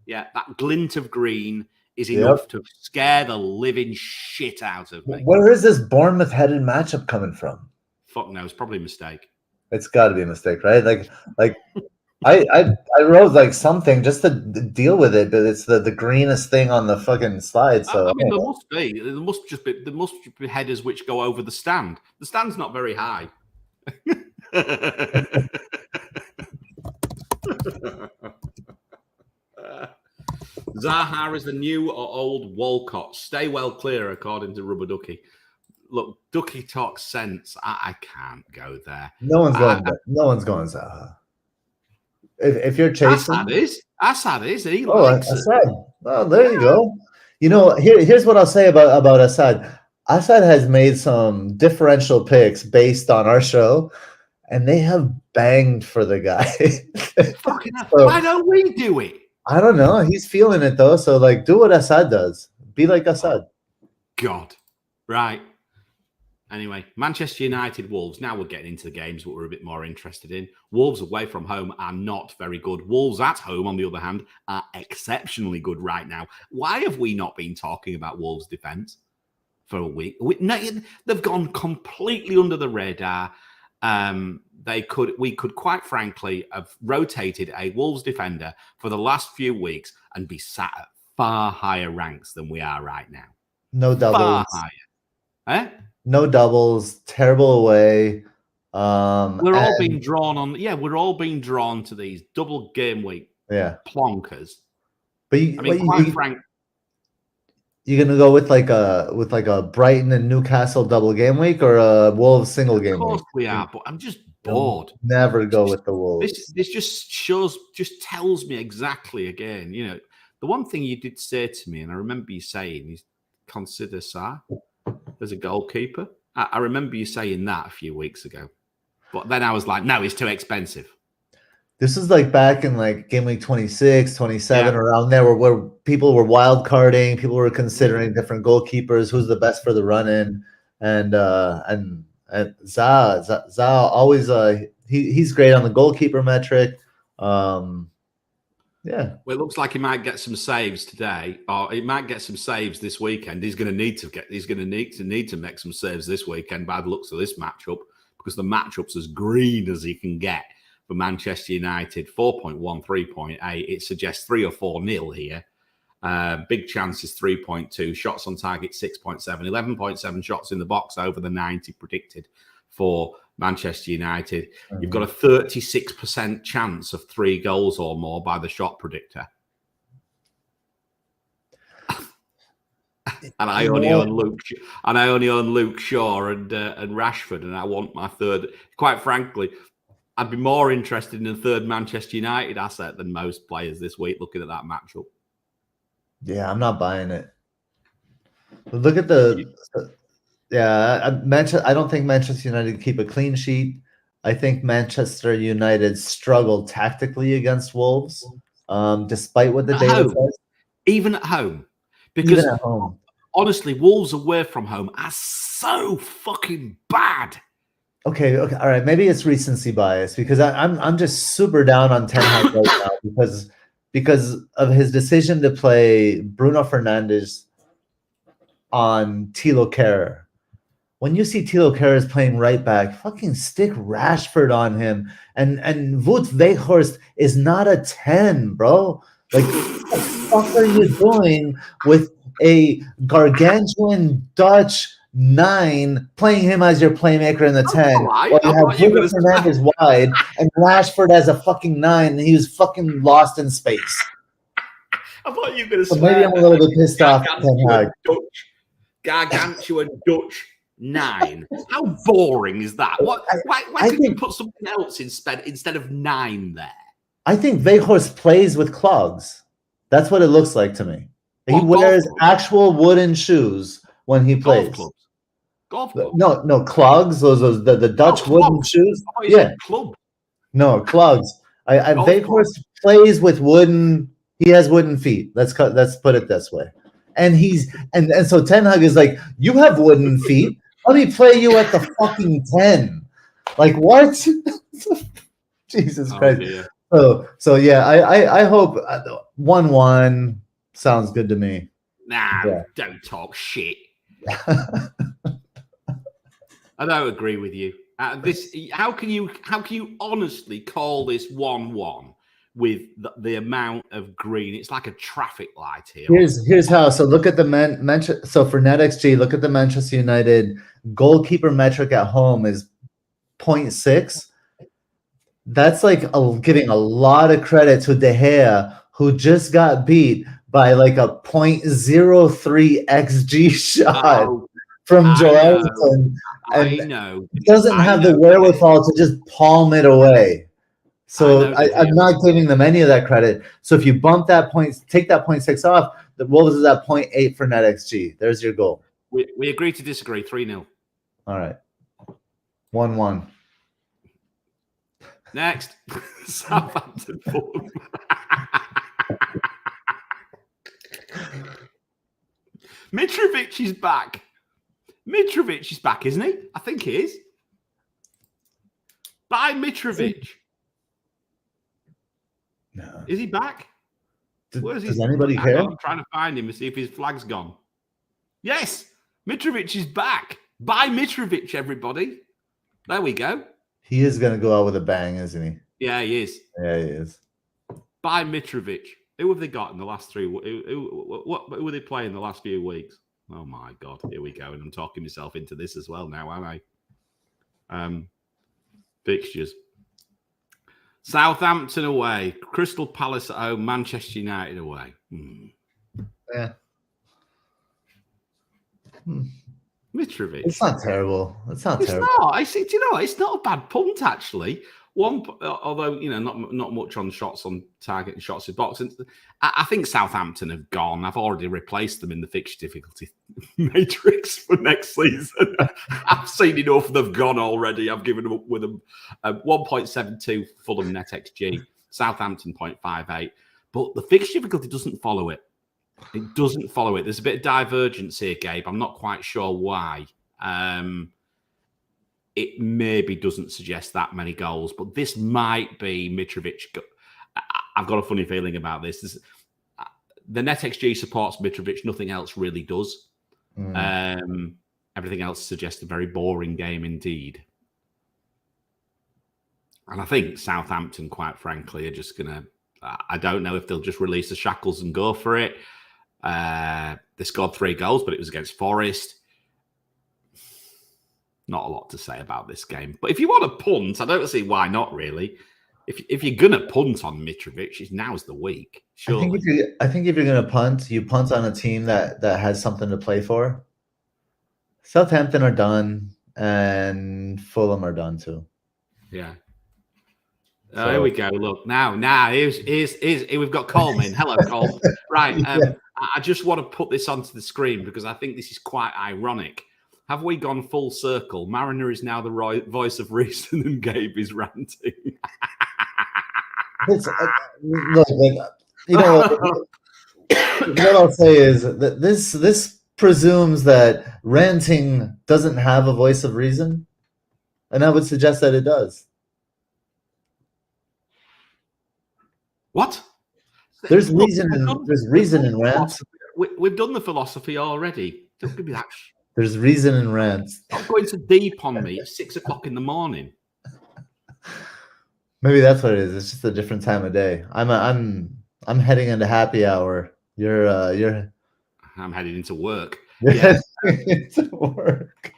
Yeah, that glint of green is enough to scare the living shit out of me. Where is this Bournemouth-headed matchup coming from? Fuck knows, probably a mistake. It's got to be a mistake, right? Like I wrote like something just to deal with it, but it's the greenest thing on the fucking slide. So I mean, there must be headers which go over the stand. The stand's not very high. Zaha is the new or old Walcott. Stay well clear, according to Rubber Ducky. Look, Ducky talks sense. I can't go there. No one's going Zaha. If you're chasing, Assad is. He likes Assad. Oh, there you go. You know, here's what I'll say about Assad. Assad has made some differential picks based on our show, and they have banged for the guy. So, why don't we do it? I don't know. He's feeling it though. So like, do what Assad does. Be like Assad. God, right. Anyway, Manchester United, Wolves. Now we're getting into the games what we're a bit more interested in. Wolves away from home are not very good. Wolves at home, on the other hand, are exceptionally good right now. Why have we not been talking about Wolves' defence? for a week. No, they've gone completely under the radar. We could quite frankly have rotated a Wolves defender for the last few weeks and be sat at far higher ranks than we are right now. No doubles. Far higher. No doubles. Terrible away. We're all being drawn on. Yeah, we're all being drawn to these double game week plonkers. But quite frank. You're gonna go with like a Brighton and Newcastle double game week or a Wolves single game week? Of course we are, but I'm just bored. Never go with the Wolves. This just tells me exactly again. The one thing you did say to me, and I remember you saying, is consider Sarr as a goalkeeper. I remember you saying that a few weeks ago, but then I was like, no, he's too expensive. This is like back in like game week 26, 27, around there where people were wild carding, people were considering different goalkeepers, who's the best for the run in, and ZA always he's great on the goalkeeper metric. Well, it looks like he might get some saves today, or he might get some saves this weekend. He's going to need to make some saves this weekend by the looks of this matchup, because the matchup's as green as he can get. For Manchester United, 4.1, 3.8. It suggests 3 or 4-0 here. Big chances, 3.2. Shots on target, 6.7. 11.7 shots in the box over the 90 predicted for Manchester United. You've got a 36% chance of 3 goals or more by the shot predictor. And I only own Luke Shaw and Rashford, and I want my third. Quite frankly, I'd be more interested in a third Manchester United asset than most players this week looking at that matchup. Yeah, I'm not buying it. But look at I don't think Manchester United keep a clean sheet. I think Manchester United struggle tactically against Wolves, despite what the data says. Even at home. Because honestly, Wolves away from home are so fucking bad. Okay, all right. Maybe it's recency bias, because I'm just super down on Ten Hag right now because of his decision to play Bruno Fernandes on Thilo Kehrer. When you see Thilo Kehrer is playing right back, fucking stick Rashford on him, and Wout Weghorst is not a 10, bro. Like, what the fuck are you doing with a gargantuan Dutch 9, playing him as your playmaker in the 10, while you have Bruno Fernandes wide and Rashford as a fucking 9, and he was fucking lost in space. I thought you were going to say maybe I'm a little bit pissed off. Gargantuan Dutch 9. How boring is that? Why did you put something else instead of 9 there? I think Weghorst plays with clogs. That's what it looks like to me. He wears actual wooden shoes when he plays. Golf clubs. No, clogs. Those the Dutch wooden shoes. Club. No, clogs. Weghorst plays with wooden. He has wooden feet. Let's put it this way. And so Ten Hag is like, you have wooden feet. Let me play you at the fucking 10. Like, what? Jesus Christ. Dear. So yeah, I hope 1-1 sounds good to me. Nah, don't talk shit. I don't agree with you. How can you honestly call this 1-1 with the amount of green? It's like a traffic light here. Here's how. So look at the so for NetxG, look at the Manchester United goalkeeper metric at home is 0.6. That's like giving a lot of credit to De Gea, who just got beat by like a 0.03 XG shot from Joelson. I know. Doesn't have the wherewithal to just palm it away. So I'm not giving them any of that credit. So if you bump that point, take that 0.6 off, the Wolves is at 0.8 for NetxG. There's your goal. We agree to disagree. 3-0. All right. 1-1. Next. Southampton. Mitrovic is back. Mitrovic is back, isn't he? I think he is. Buy Mitrovic. No. Is he back? Does anybody care? I'm trying to find him and see if his flag's gone. Yes. Mitrovic is back. Buy Mitrovic, everybody. There we go. He is going to go out with a bang, isn't he? Yeah, he is. Yeah, he is. Buy Mitrovic. Who have they got in the last 3? Who were they playing the last few weeks? Oh my God, here we go. And I'm talking myself into this as well now, aren't I? Fixtures. Southampton away, Crystal Palace at home, Manchester United away. Yeah. Mitrovic. It's not terrible. It's not terrible. Not. I see. Do you know? It's not a bad punt actually. Although not much on shots on target and shots in box. I think Southampton have gone. I've already replaced them in the fixture difficulty matrix for next season. I've seen enough. They've gone already. I've given up with them. 1.72 Fulham NetxG, Southampton 0.58. But the fixture difficulty doesn't follow it. It doesn't follow it. There's a bit of divergence here, Gabe. I'm not quite sure why. It maybe doesn't suggest that many goals, but this might be Mitrovic. I've got a funny feeling about this. The NetxG supports Mitrovic. Nothing else really does. Everything else suggests a very boring game indeed. And I think Southampton, quite frankly, are just going to... I don't know if they'll just release the shackles and go for it. They scored 3 goals, but it was against Forest. Not a lot to say about this game. But if you want to punt, I don't see why not, really. If you're going to punt on Mitrovic, now's the week. Surely. I think if you're going to punt, you punt on a team that has something to play for. Southampton are done, and Fulham are done too. Yeah. So, here we go. Look, now here's we've got Coleman. Hello, Cole. Right. I just want to put this onto the screen because I think this is quite ironic. Have we gone full circle? Mariner is now the voice of reason and Gabe is ranting. Look, you know, what I'll say is that this presumes that ranting doesn't have a voice of reason, and I would suggest that it does. What? There's reason in rants. We've done the philosophy already. Don't give me that. There's reason in rants. Stop going so deep on me at 6 o'clock in the morning. Maybe that's what it is. It's just a different time of day. I'm heading into happy hour. You're. I'm heading into work. Yeah, into work.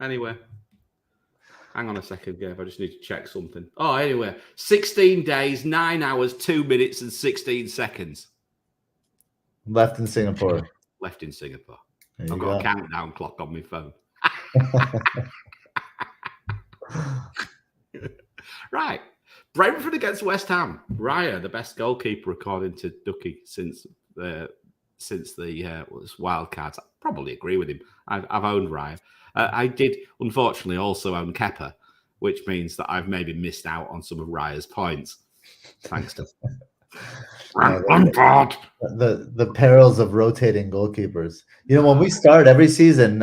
Anyway, hang on a second, Gabe. I just need to check something. Oh, anyway, 16 days, 9 hours, 2 minutes, and 16 seconds. Left in Singapore. Left in Singapore. I've got a countdown clock on my phone. Right. Brentford against West Ham. Raya, the best goalkeeper according to Ducky since the Wildcards. I probably agree with him. I've owned Raya. I did, unfortunately, also own Kepa, which means that I've maybe missed out on some of Raya's points. Thanks to the perils of rotating goalkeepers. You know, when we start every season,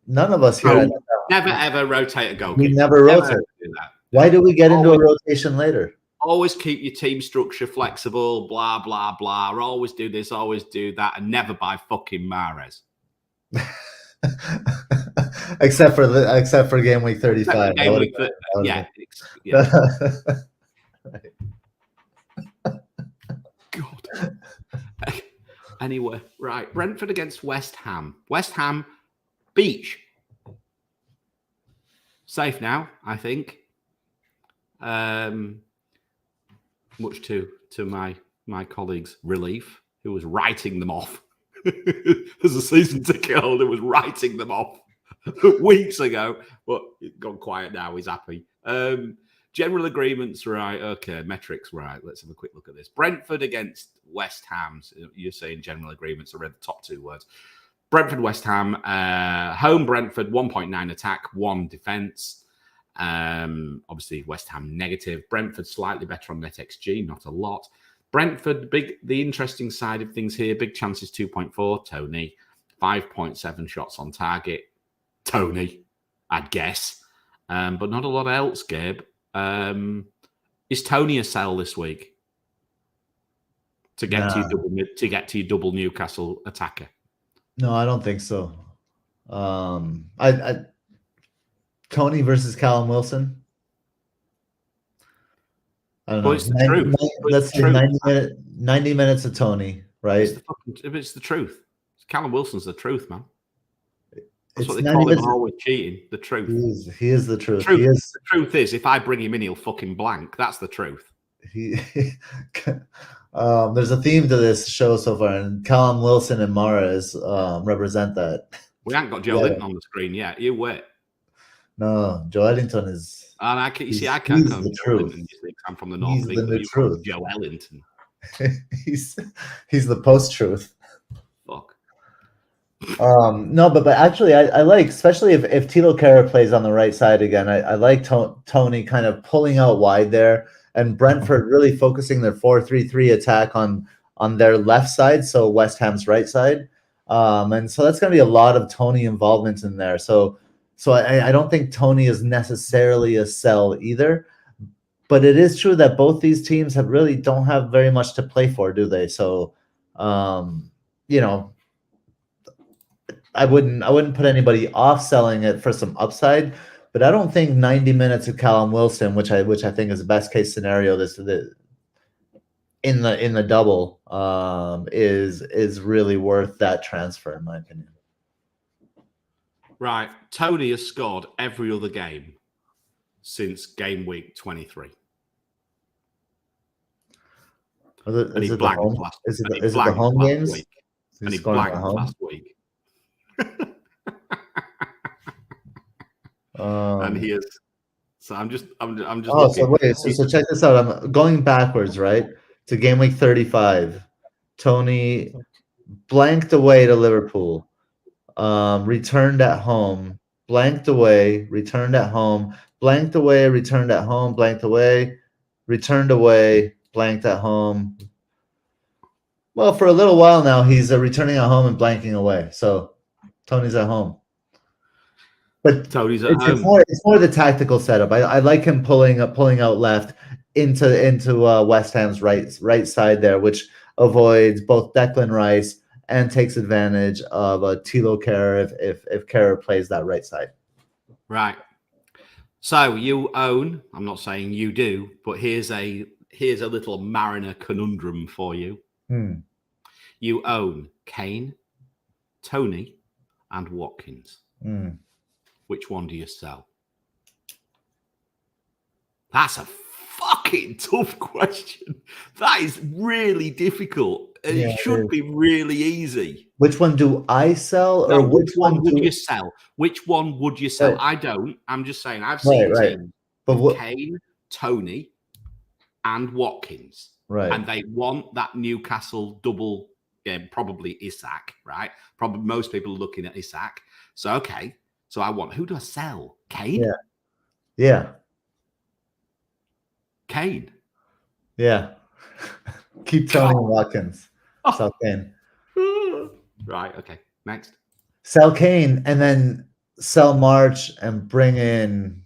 none of us here never ever rotate a goalkeeper. We never rotate. Why do we get into a rotation later? Always keep your team structure flexible, blah, blah, blah. Always do this, always do that, and never buy fucking Mahrez. except for game week 35. Yeah. Right. God. Anyway, right. Brentford against West Ham. West Ham, Beach. Safe now, I think. Much to my colleague's relief, who was writing them off. As a season ticket holder, was writing them off weeks ago, but it's gone quiet now. He's happy. General agreements, right? Okay, metrics, right. Let's have a quick look at this. Brentford against West Ham. You're saying general agreements. I read the top 2 words. Brentford, West Ham. Home Brentford, 1.9 attack, 1 defense. Obviously, West Ham negative. Brentford slightly better on NetxG, not a lot. Brentford, the interesting side of things here. Big chances, 2.4. Tony, 5.7 shots on target. Tony, I'd guess. But not a lot else, Gabe. Is Tony a sell this week? to get to your double Newcastle attacker? No, I don't think so. Tony versus Callum Wilson. I don't know. It's the truth. Let's say 90 minutes of Tony, right? It's the truth. Callum Wilson's the truth, man. That's what It's they call him always cheating. The truth. He is the truth. The truth is, if I bring him in, he'll fucking blank. That's the truth. There's a theme to this show so far, and Callum Wilson and Mahrez represent that. We haven't got Joe Linton on the screen yet. You wait. No, Joe Ellington is. And I can't come the Joe Linton. I'm from the north. He's the truth. Joe Ellington. he's the post-truth. Fuck. No, but actually, I like, especially if Tilo Kehrer plays on the right side again. I like Tony kind of pulling out wide there, and Brentford really focusing their 4-3-3 attack on their left side, so West Ham's right side. And so that's going to be a lot of Tony involvement in there. So I don't think Tony is necessarily a sell either. But it is true that both these teams really don't have very much to play for, do they? So, you know, I wouldn't put anybody off selling it for some upside, but I don't think 90 minutes of Callum Wilson, which I think is the best case scenario in the double, is really worth that transfer, in my opinion. Right, Tony has scored every other game since game week 23. Is it the home games? Week. And he blanked last week. And he is. So I'm just. Oh, so wait. So check this out. I'm going backwards, right, to game week 35. Tony blanked away to Liverpool. Returned at home. Blanked away. Returned at home. Blanked away. Returned at home. Blanked away. Returned away. Blanked at home. Well, for a little while now, he's returning at home and blanking away. So Tony's at home. But Tony's at home. It's more the tactical setup. I like him pulling out left into West Ham's right side there, which avoids both Declan Rice and takes advantage of Tilo Kehrer if Kehrer plays that right side. Right. So you own. I'm not saying you do, but here's a little Mariner conundrum for you. You own Kane, Tony, and Watkins. Which one do you sell? That's a fucking tough question. That is really difficult. It should be really easy. Which one do I sell, or which one would you sell? Which one would you sell? Right. I don't. I'm just saying. I've seen teams with Kane, Tony, and Watkins. Right. And they want that Newcastle double game, probably Isak, right? Probably most people are looking at Isak. So, okay. So I want, who do I sell? Kane? Yeah. Kane. Yeah. Keep Tony and Watkins. Sell Kane. Right. Okay. Next. Sell Kane and then sell March and bring in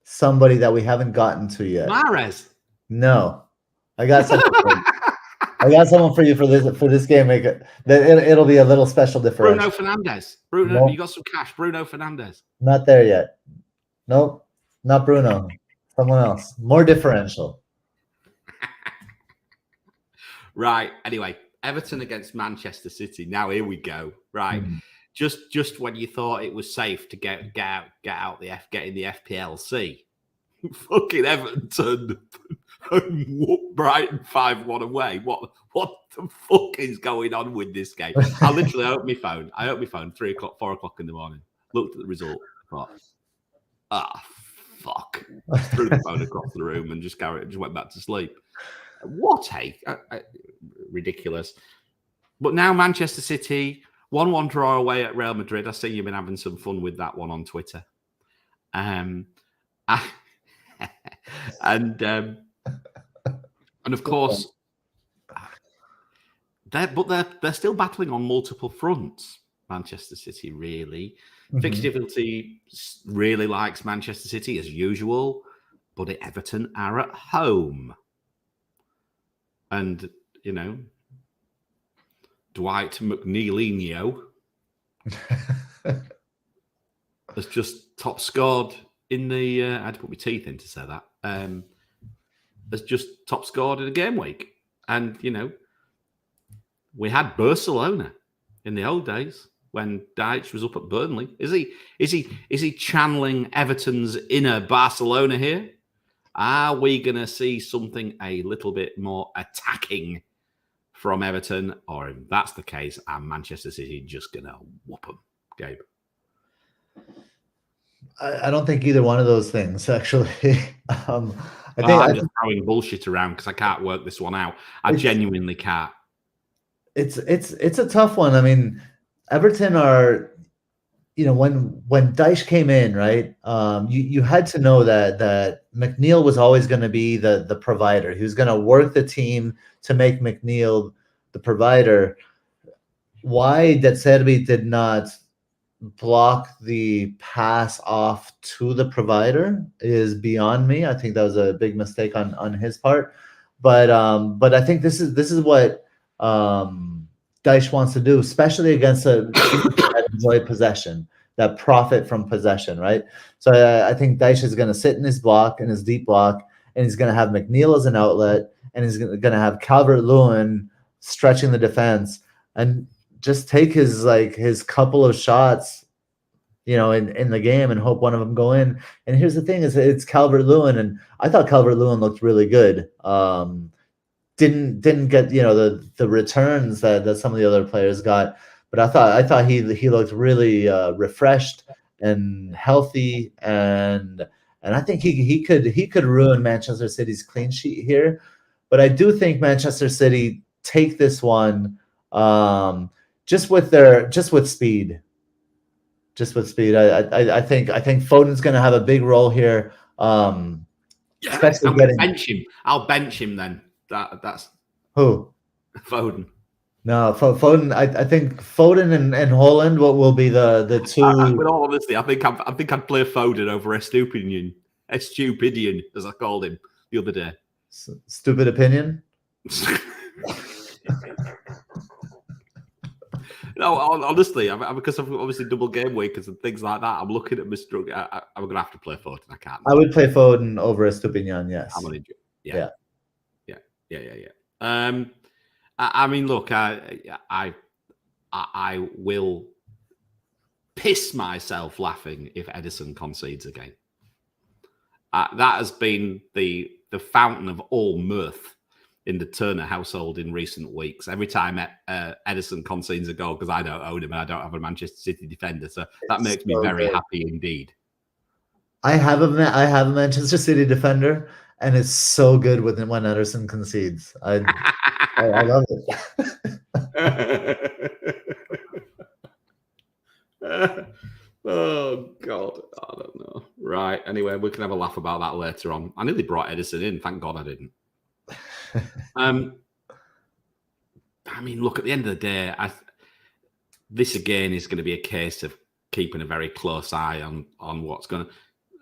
somebody that we haven't gotten to yet. Mahrez. No. I got something for you. I got someone for you for this game. It'll be a little special differential. Bruno Fernandes. Bruno, nope. You got some cash. Bruno Fernandes. Not there yet. Nope. Not Bruno. Someone else. More differential. Right. Anyway, Everton against Manchester City. Now here we go. Right. Just when you thought it was safe to get in the FPLC, fucking Everton turned and whooped Brighton 5-1 away. What the fuck is going on with this game? I literally opened my phone. 3 o'clock, 4 o'clock in the morning. Looked at the result. Thought, fuck. Threw the phone across the room and just went back to sleep. What ridiculous. But now Manchester City 1-1 draw away at Real Madrid. I see you've been having some fun with that one on Twitter. And of course, they're still battling on multiple fronts. Manchester City really. Fixture Difficulty really likes Manchester City as usual, but Everton are at home. And you know, Dwight McNeilinho has just top scored in the. I had to put my teeth in to say that. Has just top scored in a game week, and you know, we had Barcelona in the old days when Deitch was up at Burnley. Is he channeling Everton's inner Barcelona here? Are we going to see something a little bit more attacking from Everton? Or if that's the case, are Manchester City just going to whoop them, Gabe? I don't think either one of those things, actually. I'm just throwing bullshit around because I can't work this one out. I genuinely can't. It's a tough one. I mean, Everton are, you know, when Deitch came in, right? You had to know that McNeil was always going to be the provider. He was going to work the team to make McNeil the provider. Why De Zerbi did not block the pass off to the provider is beyond me. I think that was a big mistake on his part. But I think this is what Deitch wants to do, especially against a team that enjoy possession, that profit from possession, right? So I think Deitch is going to sit in his block, in his deep block, and he's going to have McNeil as an outlet, and he's going to have Calvert-Lewin stretching the defense, and just take his couple of shots, you know, in the game and hope one of them go in. And here's the thing: is it's Calvert-Lewin, and I thought Calvert-Lewin looked really good. Didn't get, you know, the returns that some of the other players got, but I thought he looked really refreshed and healthy, and I think he could ruin Manchester City's clean sheet here. But I do think Manchester City take this one just with speed. I think Foden's going to have a big role here. Especially I'm going to bench him. I'll bench him then. That's who? Foden. No, Foden. I think Foden and Holland will be the two. With all honesty, I think I'd play Foden over Estupiñán, as I called him the other day. Stupid opinion. No, honestly, because of obviously double game weekers and things like that, I'm looking at Mr. I'm going to have to play Foden. I can't. I would play Foden over Estupiñán. Yes. I'm going to. Yeah. I mean, look, I will piss myself laughing if Edison concedes again. That has been the fountain of all mirth in the Turner household in recent weeks. Every time Edison concedes a goal, because I don't own him and I don't have a Manchester City defender, so that makes me very happy indeed. I have a Manchester City defender, and it's so good when Edison concedes. I love it. Oh God, I don't know. Right. Anyway, we can have a laugh about that later on. I nearly brought Edison in. Thank God I didn't. I mean, look, at the end of the day, this again is going to be a case of keeping a very close eye on what's going to.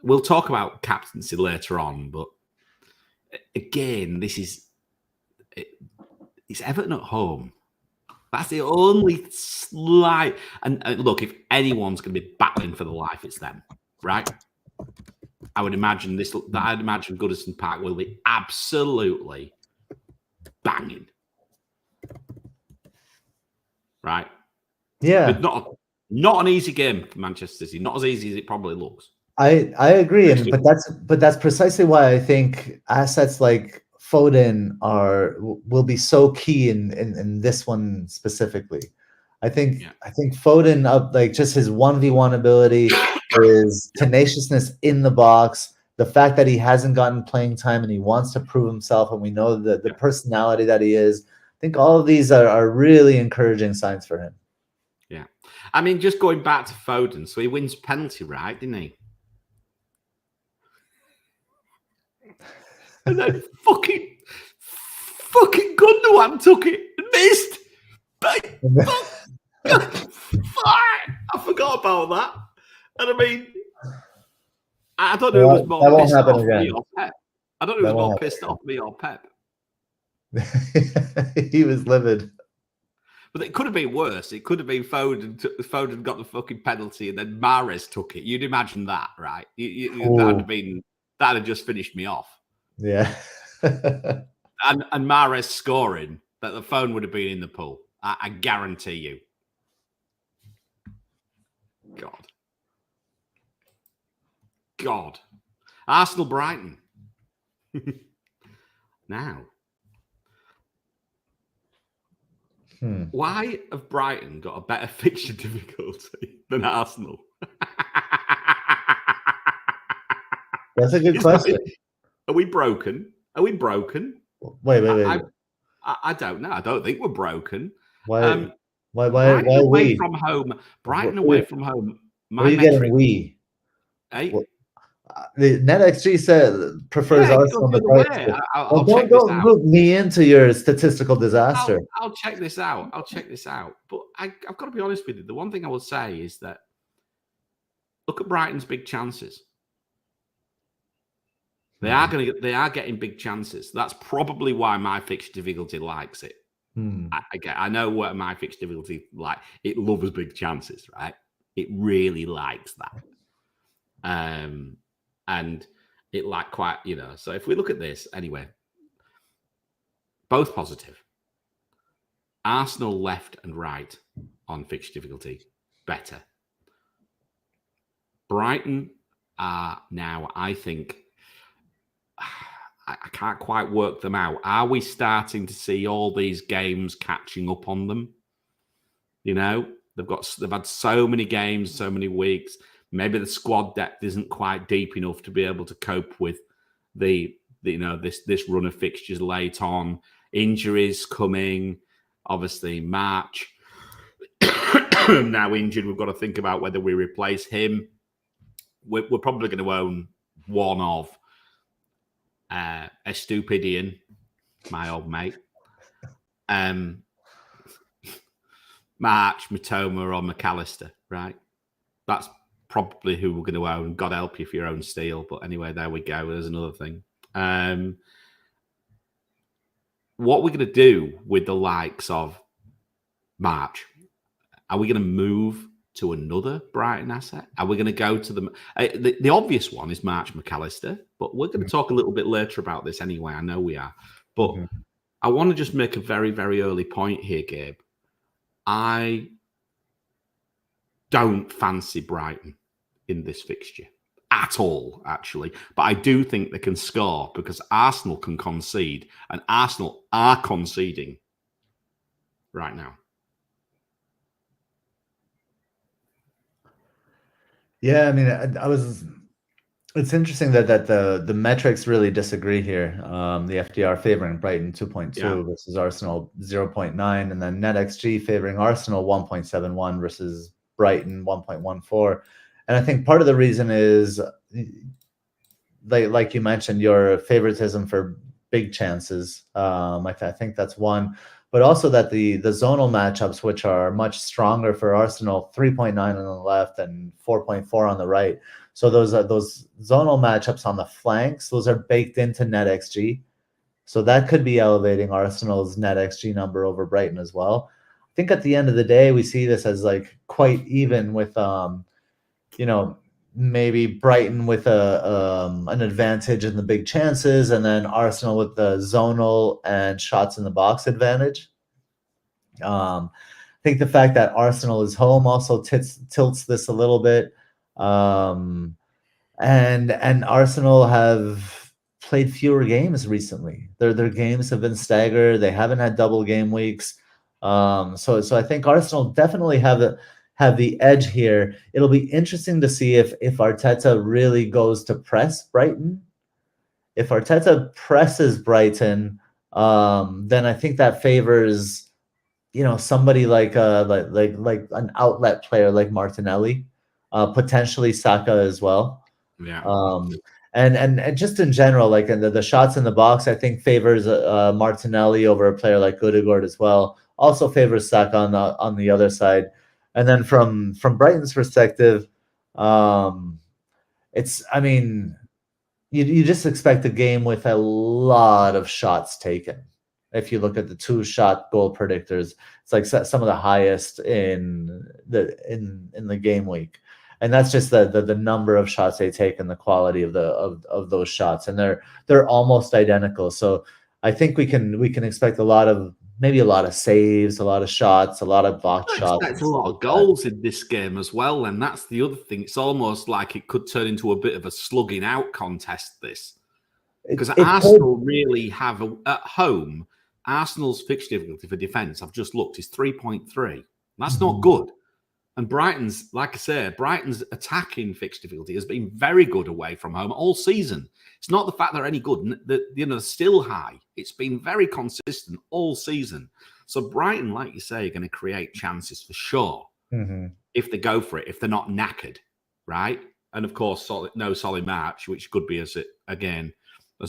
We'll talk about captaincy later on, but again, it's Everton at home. That's the only slight. And look, if anyone's going to be battling for the life, it's them, right? I would imagine Goodison Park will be absolutely banging, right? Yeah, but not an easy game for Manchester City. Not as easy as it probably looks. I agree, but that's precisely why I think assets like Foden will be so key in this one specifically. I think Foden, like just his 1v1 ability, his tenaciousness in the box, the fact that he hasn't gotten playing time and he wants to prove himself, and we know the personality that he is. I think all of these are really encouraging signs for him. Yeah, I mean, just going back to Foden, so he wins penalty, right? Didn't he? And then fucking Gundogan took it and missed. I forgot about that. And I mean, I don't know who was more pissed off me or Pep. I don't know who was more pissed off, me or Pep. He was livid. But it could have been worse. It could have been Foden got the fucking penalty, and then Mahrez took it. You'd imagine that, right? That'd have just finished me off. Yeah. And Mahrez scoring, that the phone would have been in the pool. I guarantee you. God. Arsenal Brighton. Now. Why have Brighton got a better fixture difficulty than Arsenal? That's a good question. Are we broken? Are we broken? Wait. I don't know. I don't think we're broken. Why Brighton away we? from home. Brighton away from home. What are you getting? We. Hey? Well, the NetxG said prefers Arsenal. Don't move me into your statistical disaster. I'll check this out. But I've got to be honest with you. The one thing I will say is that look at Brighton's big chances. They are getting big chances. That's probably why my fixture difficulty likes it. I know what my fixture difficulty like. It loves big chances, right? It really likes that. And it like quite, so if we look at this anyway, both positive. Arsenal left and right on fixture difficulty, better. Brighton are now, I think, I can't quite work them out. Are we starting to see all these games catching up on them? They've had so many games, so many weeks. Maybe the squad depth isn't quite deep enough to be able to cope with this run of fixtures late on. Injuries coming, obviously March now injured. We've got to think about whether we replace him. We're probably going to own one of Estupidian, my old mate, March, Matoma, or McAllister, right? That's probably who we're going to own. God help you if you own Steel. But anyway, there we go. There's another thing. What we're going to do with the likes of March, are we going to move to another Brighton asset? Are we going to go to the obvious one is March McAllister, but we're going to talk a little bit later about this anyway. I know we are. But I want to just make a very, very early point here, Gabe. I don't fancy Brighton in this fixture at all, actually. But I do think they can score because Arsenal can concede, and Arsenal are conceding right now. Yeah, I mean, it's interesting that the metrics really disagree here. The FDR favoring Brighton 2.2 versus Arsenal 0.9, and then NetxG favoring Arsenal 1.71 versus Brighton 1.14. And I think part of the reason is, like you mentioned, your favoritism for big chances. I think that's one. But also that the zonal matchups, which are much stronger for Arsenal, 3.9 on the left and 4.4 on the right. So those zonal matchups on the flanks, those are baked into NetxG. So that could be elevating Arsenal's NetxG number over Brighton as well. I think at the end of the day, we see this as like quite even with, maybe Brighton with an advantage in the big chances, and then Arsenal with the zonal and shots in the box advantage. I think the fact that Arsenal is home also tilts this a little bit. And Arsenal have played fewer games recently. Their games have been staggered. They haven't had double game weeks. So I think Arsenal definitely have the edge here. It'll be interesting to see if Arteta really goes to press Brighton. If Arteta presses Brighton, then I think that favors, somebody like an outlet player like Martinelli, potentially Saka as well. Yeah. And just in general, like in the shots in the box, I think favors Martinelli over a player like Ødegaard as well. Also favors Saka on the other side. And then from Brighton's perspective, you just expect a game with a lot of shots taken. If you look at the 2-shot goal predictors, it's like some of the highest in the game week. And that's just the number of shots they take and the quality of those shots, and they're almost identical. So I think we can expect maybe a lot of saves, a lot of shots, a lot of blocked shots. Expect a lot of goals in this game as well, and that's the other thing. It's almost like it could turn into a bit of a slugging out contest. This because Arsenal really have at home. Arsenal's fixture difficulty for defence, I've just looked, is 3.3. That's not good. And Brighton's, like I said, Brighton's attacking fixture difficulty has been very good away from home all season. It's not the fact they're any good, they're still high. It's been very consistent all season. So Brighton, like you say, are going to create chances for sure if they go for it, if they're not knackered, right? And of course, no solid match, which could be as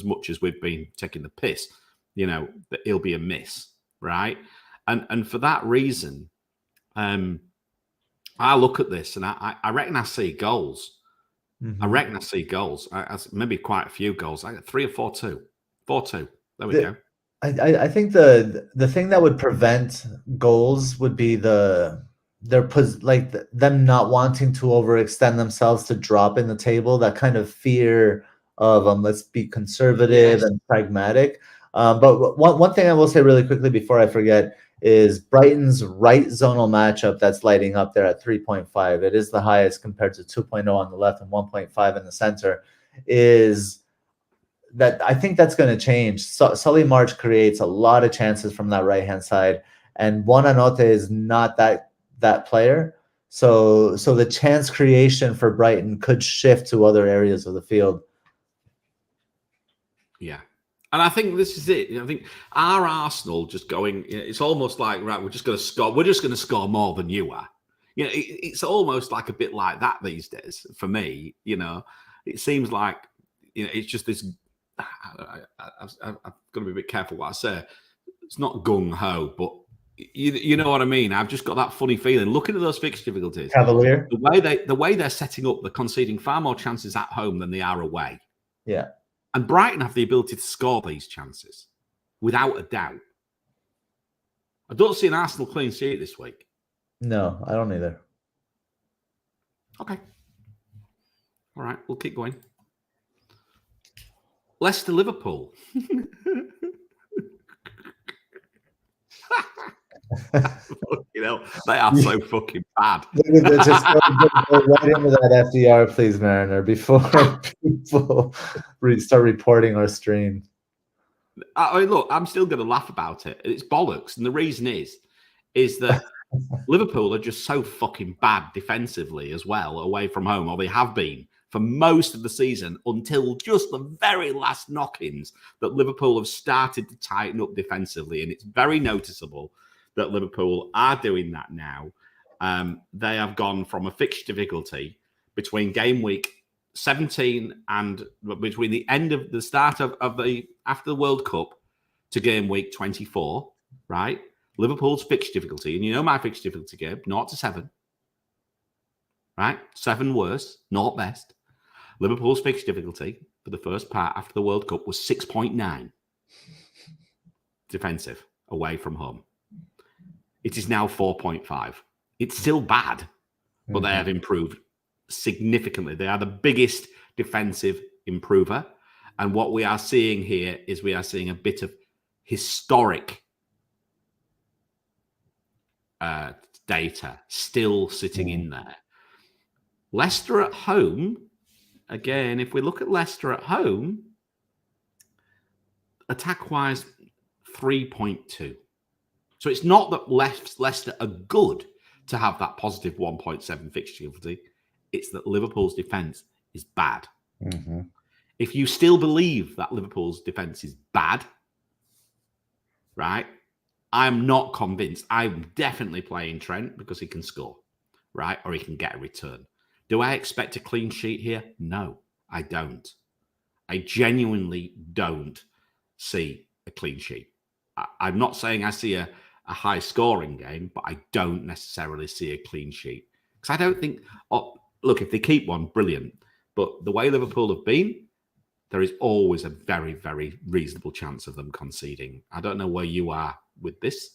much as we've been taking the piss. That it'll be a miss, right? And for that reason, I look at this and I reckon I see goals. I reckon I see goals. Maybe quite a few goals. I got 3 or 4-2. 4-2. There we go. I think the thing that would prevent goals would be them not wanting to overextend themselves to drop in the table. That kind of fear of let's be conservative and pragmatic. But one thing I will say really quickly before I forget is Brighton's right zonal matchup that's lighting up there at 3.5. It is the highest compared to 2.0 on the left and 1.5 in the center. Is that I think that's going to change. Sully March creates a lot of chances from that right-hand side, and Buonanotte is not that player. So the chance creation for Brighton could shift to other areas of the field. Yeah. And I think this is it. I think our Arsenal just going, it's almost like, right, we're just going to score more than you are. It's almost like a bit like that these days for me. It seems like, it's just this, I've got to be a bit careful what I say. It's not gung-ho, but you know what I mean? I've just got that funny feeling. Looking at those fixture difficulties, Cavalier. The way they're setting up, they're conceding far more chances at home than they are away. Yeah. And Brighton have the ability to score these chances, without a doubt. I don't see an Arsenal clean sheet this week. No, I don't either. Okay. All right, we'll keep going. Leicester-Liverpool. They are so fucking bad. Just go right into that FDR, please, Mariner, before people start reporting our stream. Look, I'm still going to laugh about it. It's bollocks, and the reason is that Liverpool are just so fucking bad defensively as well, away from home, or they have been for most of the season until just the very last knock-ins that Liverpool have started to tighten up defensively, and it's very noticeable that Liverpool are doing that now. They have gone from a fixture difficulty between game week 17 and between the end of the start of after the World Cup to game week 24, right? Liverpool's fixture difficulty, and my fixture difficulty game, 0-7, right? 7 worst, 0 best. Liverpool's fixture difficulty for the first part after the World Cup was 6.9 defensive away from home. It is now 4.5. It's still bad, but they have improved significantly. They are the biggest defensive improver. And what we are seeing here is we are seeing a bit of historic data still sitting in there. Leicester at home, again, if we look at Leicester at home, attack-wise, 3.2. So it's not that Leicester are good to have that positive 1.7 fixture difficulty. It's that Liverpool's defence is bad. If you still believe that Liverpool's defence is bad, right, I'm not convinced. I'm definitely playing Trent because he can score, right, or he can get a return. Do I expect a clean sheet here? No, I don't. I genuinely don't see a clean sheet. I'm not saying I see a high-scoring game, but I don't necessarily see a clean sheet. Because I don't think... look, if they keep one, brilliant. But the way Liverpool have been, there is always a very, very reasonable chance of them conceding. I don't know where you are with this.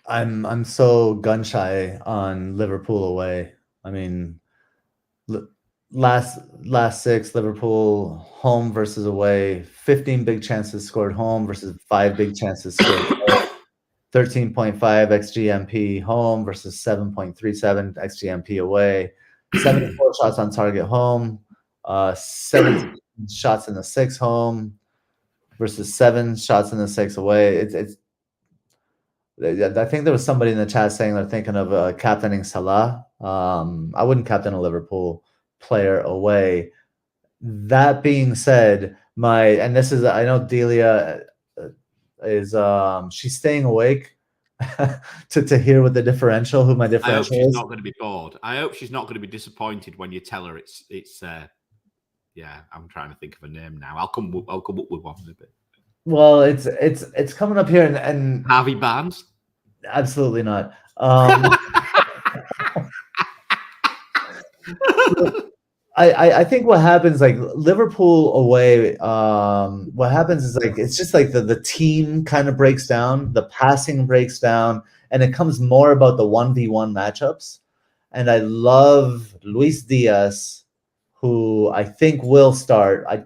I'm so gun shy on Liverpool away. I mean, last 6 Liverpool home versus away, 15 big chances scored home versus 5 big chances scored away. 13.5 xG-MP home versus 7.37 xG-MP away. 74 shots on target home, 7 shots in the 6 home versus 7 shots in the 6 away. It's I think there was somebody in the chat saying they're thinking of captaining Salah. I wouldn't captain a Liverpool player away. That being said, and this is, I know Delia is she's staying awake to hear what the differential, who my differential is. I hope she's not going to be bored. I hope she's not going to be disappointed when you tell her it's yeah, I'm trying to think of a name now. I'll come up with one in a bit. Well, it's coming up here, and Harvey Barnes? Absolutely not. I think what happens, like Liverpool away, what happens is like it's just like the team kind of breaks down, the passing breaks down, and it comes more about the 1v1 matchups. And I love Luis Diaz, who I think will start. I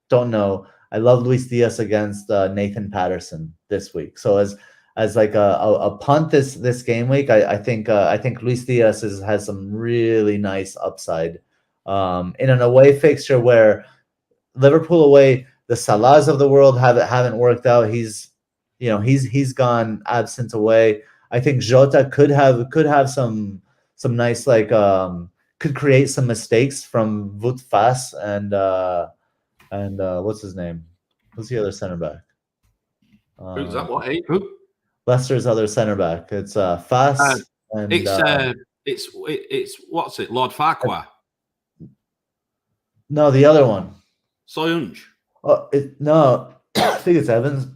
don't know. I love Luis Diaz against Nathan Patterson this week. So as like a punt this game week, I think Luis Diaz has some really nice upside in an away fixture where Liverpool away, the Salahs of the world haven't worked out. He's gone absent away. I think Jota could have some nice, like could create some mistakes from Wout Faes and what's his name? Who's the other center back? Who's that? What? Who? Leicester's other center back. It's Faes. And it's what's it? Lord Farquhar. No, the other one. Soyuncu. Oh, no, I think it's Evans.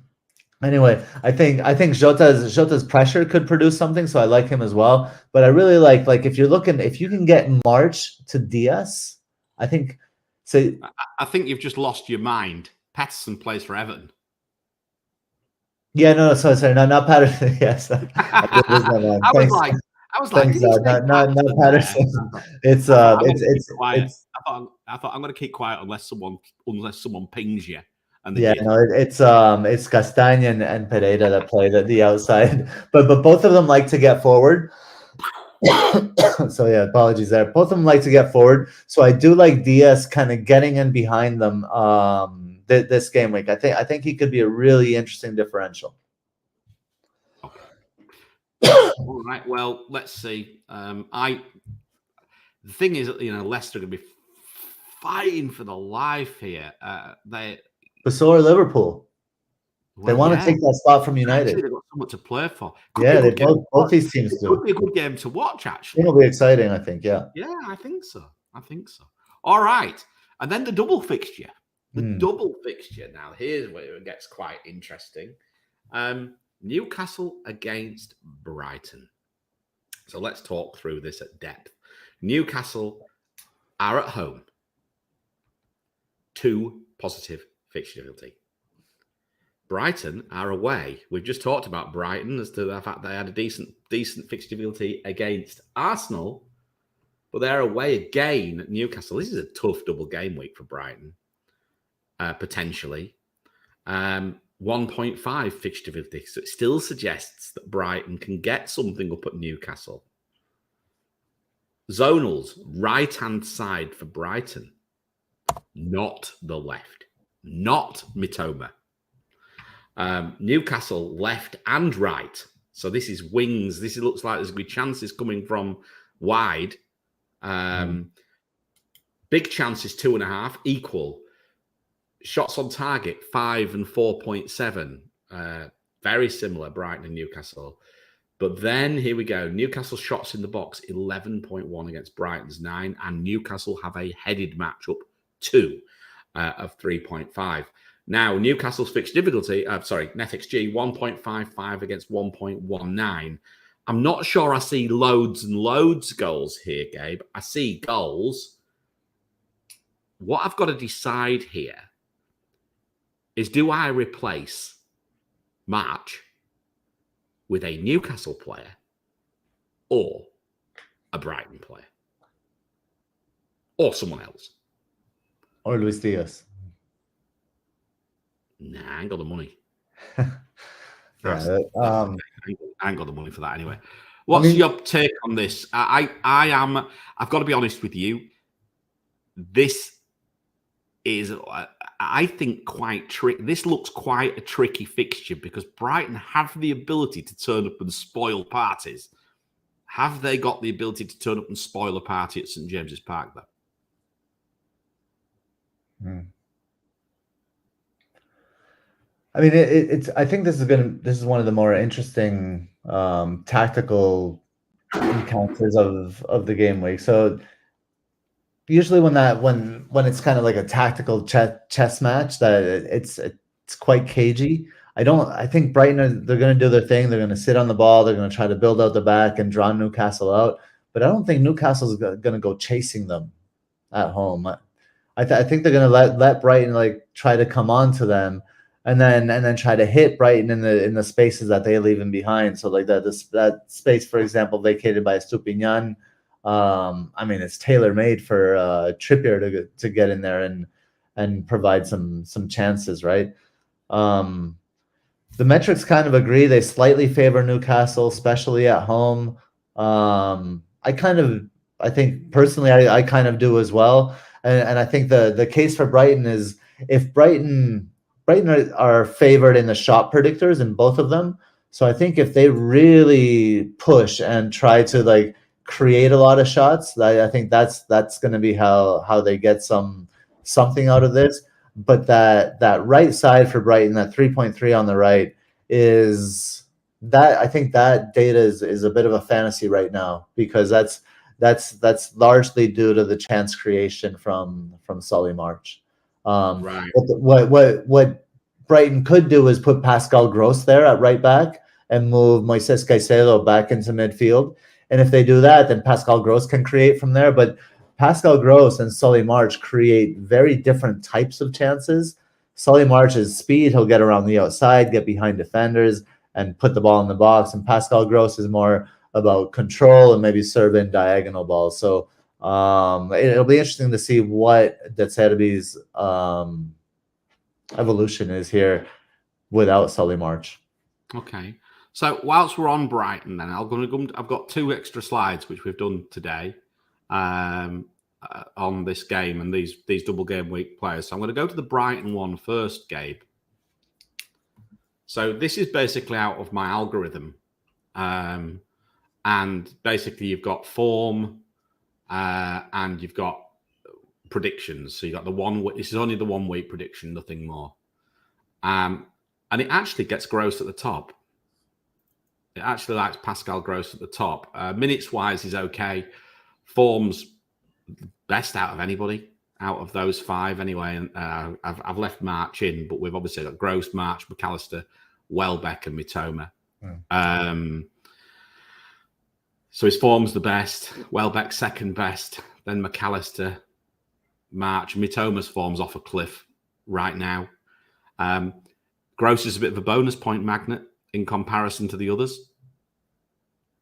Anyway, I think Jota's pressure could produce something, so I like him as well. But I really like if you can get March to Diaz, I think. So I think you've just lost your mind. Patterson plays for Everton. Yeah, no, sorry, not Patterson. Yes, I was like, not Patterson. It's I thought I'm going to keep quiet unless someone pings you. And yeah, no, it's Castagne and Pereira that play the outside, but both of them like to get forward. So yeah, apologies there. Both of them like to get forward, so I do like Diaz kind of getting in behind them this game week. I think he could be a really interesting differential. All right, well, let's see. The thing is, Leicester are going to be fighting for the life here. But so are Liverpool. They want to take that spot from United. Actually, they've got so much to play for. Yeah, they both these teams do. Could be a good game to watch, actually. It'll be exciting, I think. Yeah. Yeah, I think so. All right, and then the double fixture. Double fixture. Now, here's where it gets quite interesting. Newcastle against Brighton. So let's talk through this at depth. Newcastle are at home. 2 positive fixture difficulty. Brighton are away. We've just talked about Brighton as to the fact they had a decent fixture difficulty against Arsenal, but they're away again at Newcastle. This is a tough double game week for Brighton, potentially. 1.5 fixture difficulty. So it still suggests that Brighton can get something up at Newcastle. Zonals, right-hand side for Brighton. Not the left. Not Mitoma. Newcastle, left and right. So this is wings. This looks like there's good chances coming from wide. Big chances, 2.5, equal. Shots on target, 5 and 4.7. Very similar, Brighton and Newcastle. But then, here we go. Newcastle shots in the box, 11.1 against Brighton's 9. And Newcastle have a headed matchup, 2 of 3.5. Now, Newcastle's fixed difficulty, NetxG, 1.55 against 1.19. I'm not sure I see loads and loads goals here, Gabe. I see goals. what I've got to decide here is, do I replace March with a Newcastle player or a Brighton player or someone else? Or Luis Diaz. Nah, I ain't got the money. Yeah, I ain't got the money for that anyway. What's your take on this? I've got to be honest with you. This is, I think, quite tricky. This looks quite a tricky fixture because Brighton have the ability to turn up and spoil parties. Have they got the ability to turn up and spoil a party at St James's Park, though? I mean, it's. I think this is one of the more interesting tactical encounters of the game week. So usually when it's kind of like a tactical chess match, that it's quite cagey. I think Brighton they're going to do their thing. They're going to sit on the ball. They're going to try to build out the back and draw Newcastle out. But I don't think Newcastle's going to go chasing them at home. I think they're going to let Brighton like try to come on to them, and then try to hit Brighton in the spaces that they leave in behind. So like that space, for example, vacated by Estupinian. I mean, it's tailor made for Trippier to get in there and provide some chances, right? The metrics kind of agree. They slightly favor Newcastle, especially at home. I think personally, I kind of do as well. And I think the case for Brighton is if Brighton are favored in the shot predictors in both of them. So I think if they really push and try to like create a lot of shots, I think that's going to be how they get something out of this. But that right side for Brighton, that 3.3 on the right, is that I think that data is a bit of a fantasy right now, because that's largely due to the chance creation from Solly March. Right. What Brighton could do is put Pascal Gross there at right back and move Moises Caicedo back into midfield. And if they do that, then Pascal Gross can create from there. But Pascal Gross and Solly March create very different types of chances. Solly March's speed, he'll get around the outside, get behind defenders, and put the ball in the box. And Pascal Gross is more about control and maybe serve in diagonal balls. So it'll be interesting to see what De Zerbi's evolution is here without Solly March. Okay. So whilst we're on Brighton, then I've got 2 extra slides which we've done today on this game and these double game week players. So I'm going to go to the Brighton one first, Gabe. So this is basically out of my algorithm, and basically you've got form and you've got predictions. So you got this is only the 1 week prediction, nothing more, and it actually gets Gross at the top. It actually likes Pascal Gross at the top. Minutes-wise is okay. Form's best out of anybody, out of those 5 anyway. And I've left March in, but we've obviously got Gross, March, McAllister, Welbeck and Mitoma. So his form's the best. Welbeck second best. Then McAllister, March. Mitoma's form's off a cliff right now. Gross is a bit of a bonus point magnet in comparison to the others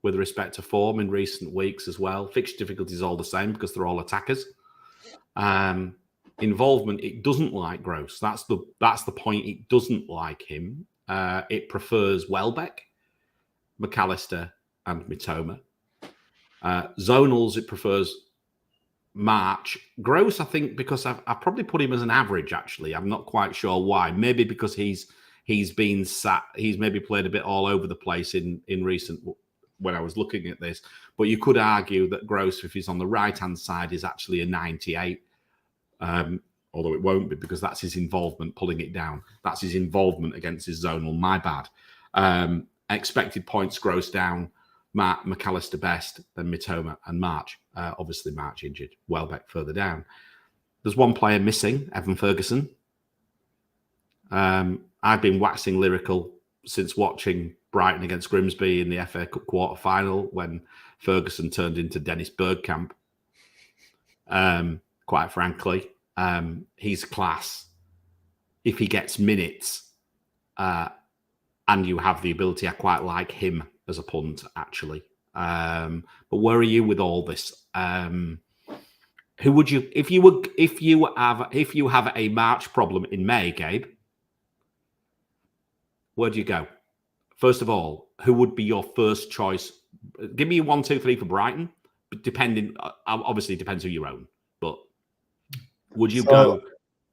with respect to form in recent weeks as well. Fixture difficulty is all the same because they're all attackers. Involvement, it doesn't like Gross. That's the point. It doesn't like him. It prefers Welbeck, McAllister and Mitoma. Zonals, it prefers March. Gross, I think, because I've probably put him as an average, actually. I'm not quite sure why. Maybe because he's maybe played a bit all over the place in recent, when I was looking at this. But you could argue that Gross, if he's on the right-hand side, is actually a 98. Although it won't be, because that's his involvement pulling it down. That's his involvement against his zonal. My bad. Expected points, Gross down. McAllister best, then Mitoma and March. Obviously, March injured. Welbeck further down. There's one player missing, Evan Ferguson. I've been waxing lyrical since watching Brighton against Grimsby in the FA Cup quarter-final when Ferguson turned into Dennis Bergkamp, quite frankly. He's class if he gets minutes, and you have the ability. I quite like him as a punt, actually. But where are you with all this? Who would you, if you have a March problem in May, Gabe? Where do you go? First of all, who would be your first choice? Give me a 1, 2, 3 for Brighton. Depending, obviously, it depends who you own. But would you go?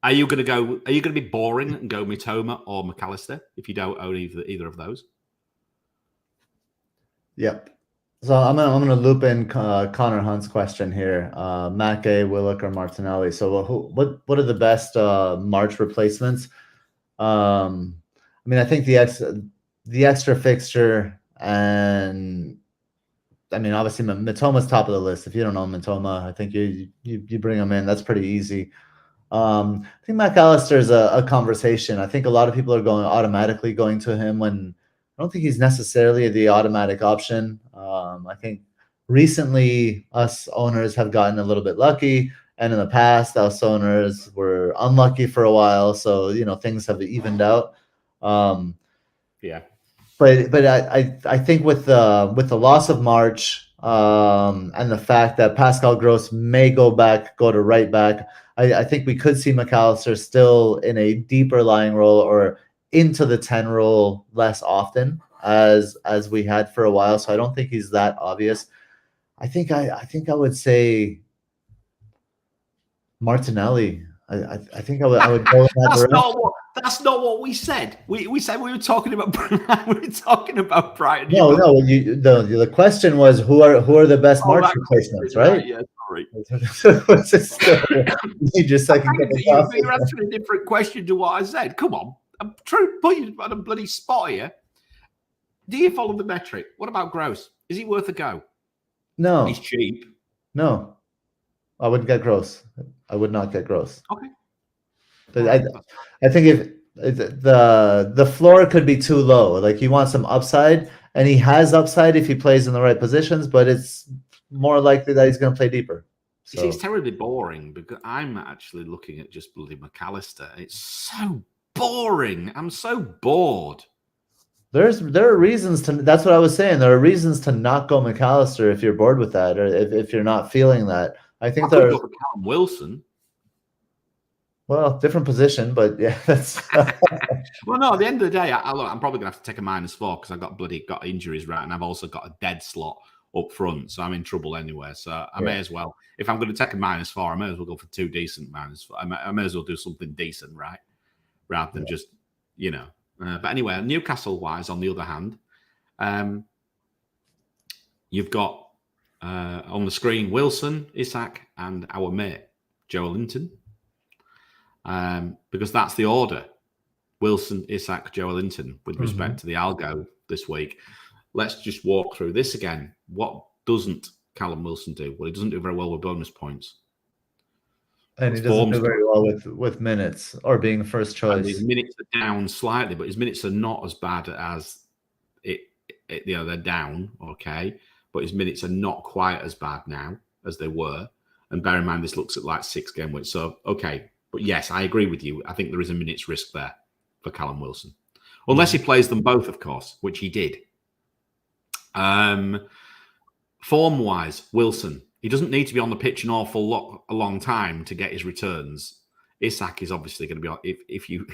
Are you going to be boring and go Mitoma or McAllister if you don't own either of those? Yep. So I'm gonna loop in Connor Hunt's question here. Matt Gay, Willock, or Martinelli. So what are the best March replacements? I mean, I think the extra fixture, and I mean, obviously Mitoma's top of the list. If you don't know Mitoma, I think you bring him in. That's pretty easy. I think McAllister's a conversation. I think a lot of people are automatically going to him when I don't think he's necessarily the automatic option. I think recently us owners have gotten a little bit lucky, and in the past us owners were unlucky for a while. So things have evened out. Yeah. But I think with the loss of March and the fact that Pascal Gross may go to right back, I think we could see McAllister still in a deeper lying role or into the 10 role less often as we had for a while. So I don't think he's that obvious. I think I would say Martinelli. I think I would go in that direction. That's not what we said. We said we were talking about Brighton. No. The question was who are the best March replacements, right? Yeah, sorry. You just second. You're answering a different question to what I said. Come on, I'm trying to put you on a bloody spot here. Do you follow the metric? What about Gross? Is he worth a go? No, he's cheap. No, I wouldn't get Gross. I would not get Gross. Okay. I think if the floor could be too low, like you want some upside, and he has upside if he plays in the right positions, but it's more likely that he's going to play deeper. So. It's terribly boring because I'm actually looking at just bloody McAllister. It's so boring. I'm so bored. There are reasons to. That's what I was saying. There are reasons to not go McAllister if you're bored with that, or if you're not feeling that. I think there's Callum Wilson. Well, different position, but yeah, that's. Well, no. At the end of the day, I'm probably gonna have to take a -4 because I got injuries, right, and I've also got a dead slot up front, so I'm in trouble anyway. So I may as well, if I'm going to take a -4, I may as well go for 2 decent -4. I may as well do something decent, right, rather than just But anyway, Newcastle-wise, on the other hand, you've got on the screen Wilson, Isak, and our mate Joe Linton. Because that's the order. Wilson, Isak, Joe Linton, with respect to the algo this week. Let's just walk through this again. What doesn't Callum Wilson do? Well, he doesn't do very well with bonus points. And he doesn't do very well with minutes or being first choice. And his minutes are down slightly, but his minutes are not as bad as they're down, okay? But his minutes are not quite as bad now as they were. And bear in mind, this looks at like 6 game weeks. So, okay. But yes, I agree with you. I think there is a minutes risk there for Callum Wilson. Unless he plays them both, of course, which he did. Form-wise, Wilson, he doesn't need to be on the pitch a long time to get his returns. Isak is obviously going to be if you.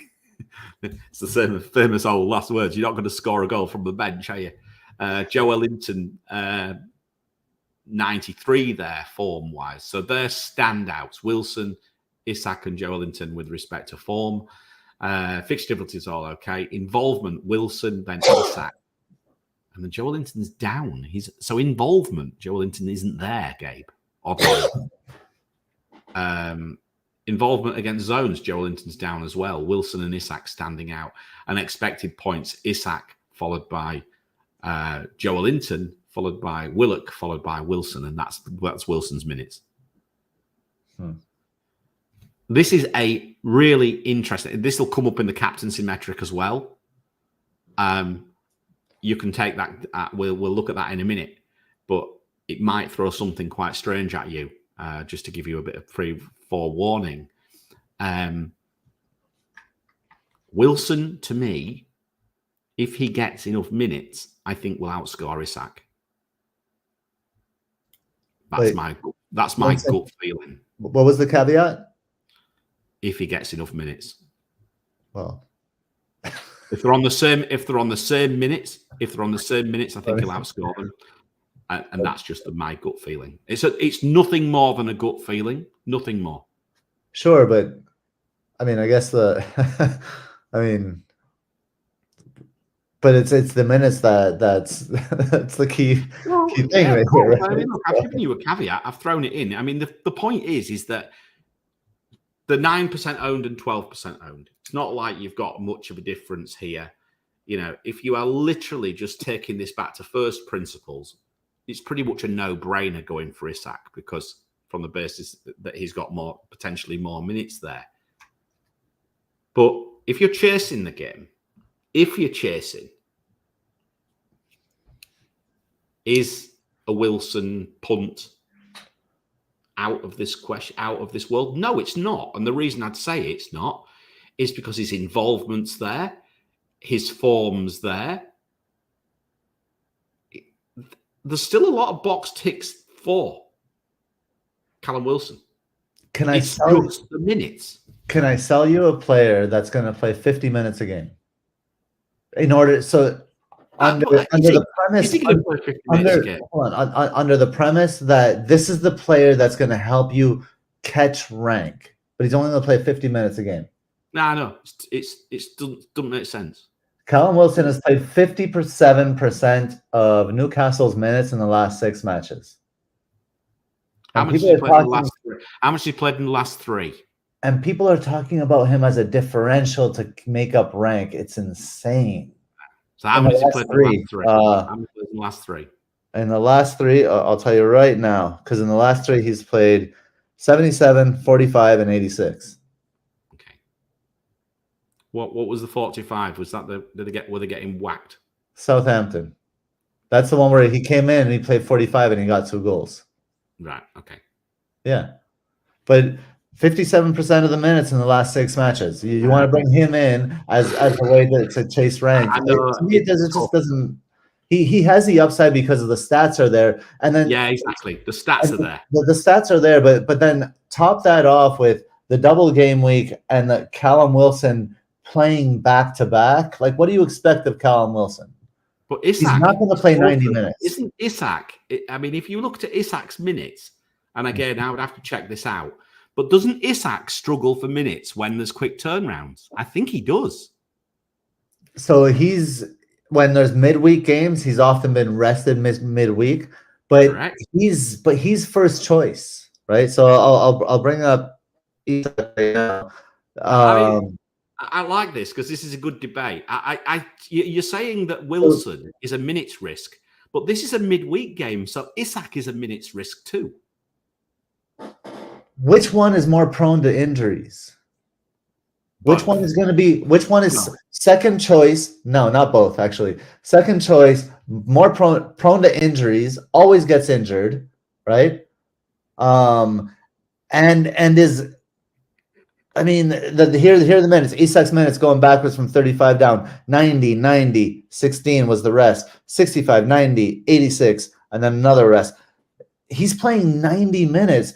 It's the same famous old last words. You're not going to score a goal from the bench, are you? Joe Linton, 93 there form-wise. So they're standouts. Wilson, Isak, and Joe Linton with respect to form. Fixture difficulty is all okay. Involvement, Wilson, then Isak. And then Joe Linton's down. So involvement, Joe Linton isn't there, Gabe. Involvement against zones, Joe Linton's down as well. Wilson and Isak standing out. And expected points, Isak followed by Joe Linton, followed by Willock, followed by Wilson, and that's Wilson's minutes. This is a really interesting. This will come up in the captaincy metric as well. You can take that. We'll look at that in a minute, but it might throw something quite strange at you. Just to give you a bit of forewarning. Wilson, to me, if he gets enough minutes, I think will outscore Isak. That's my gut feeling. What was the caveat? If he gets enough minutes. Well, if they're on the same minutes, I think he'll outscore them. And that's just my gut feeling. It's nothing more than a gut feeling, nothing more. Sure, but I mean, I guess but it's the minutes that's the key thing right here. Right? I mean, look, I've given you a caveat. I've thrown it in. I mean, the point is that the 9% owned and 12% owned. It's not like you've got much of a difference here. You know, if you are literally just taking this back to first principles, it's pretty much a no-brainer going for Isak, because from the basis that he's got potentially more minutes there. But if you're chasing the game, is a Wilson punt out of this question, out of this world? No, it's not. And the reason I'd say it's not is because his involvement's there, his form's there. There's still a lot of box ticks for Callum Wilson. Can I sell the minutes? Can I sell you a player that's going to play 50 minutes a game? In order, so under the premise that this is the player that's going to help you catch rank, but he's only going to play 50 minutes a game. No, it doesn't make sense. Callum Wilson has played 57% of Newcastle's minutes in the last 6 matches. How much has he played in the last 3? And people are talking about him as a differential to make up rank. It's insane. So how many has he played in the last 3? In the last 3, I'll tell you right now, because in the last 3 he's played 77, 45, and 86. Okay. What was the 45? Was that were they getting whacked? Southampton. That's the one where he came in and he played 45 and he got 2 goals. Right. Okay. Yeah, but 57% of the minutes in the last 6 matches. You want to bring him in as a way to chase rank. To me, it just doesn't. He has the upside because of the stats are there, and then exactly, the stats are there. The stats are there, but then top that off with the double game week and the Callum Wilson playing back to back. Like, what do you expect of Callum Wilson? But Isak, he's not going to play 90 minutes. Isn't Isak? I mean, if you looked at Isak's minutes, and again, I would have to check this out. But doesn't Isak struggle for minutes when there's quick turnarounds? I think he does. So when there's midweek games, he's often been rested midweek, but he's first choice, right? So I'll bring up Isak right now. I like this because this is a good debate. You're saying that Wilson is a minutes risk, but this is a midweek game, so Isak is a minutes risk too. Which one is more prone to injuries? Which one is second choice? No, not both, actually. Second choice, more prone to injuries, always gets injured, right? And is, I mean, here are the minutes. Isak's minutes going backwards from 35 down. 90, 90, 16 was the rest. 65, 90, 86, and then another rest. He's playing 90 minutes.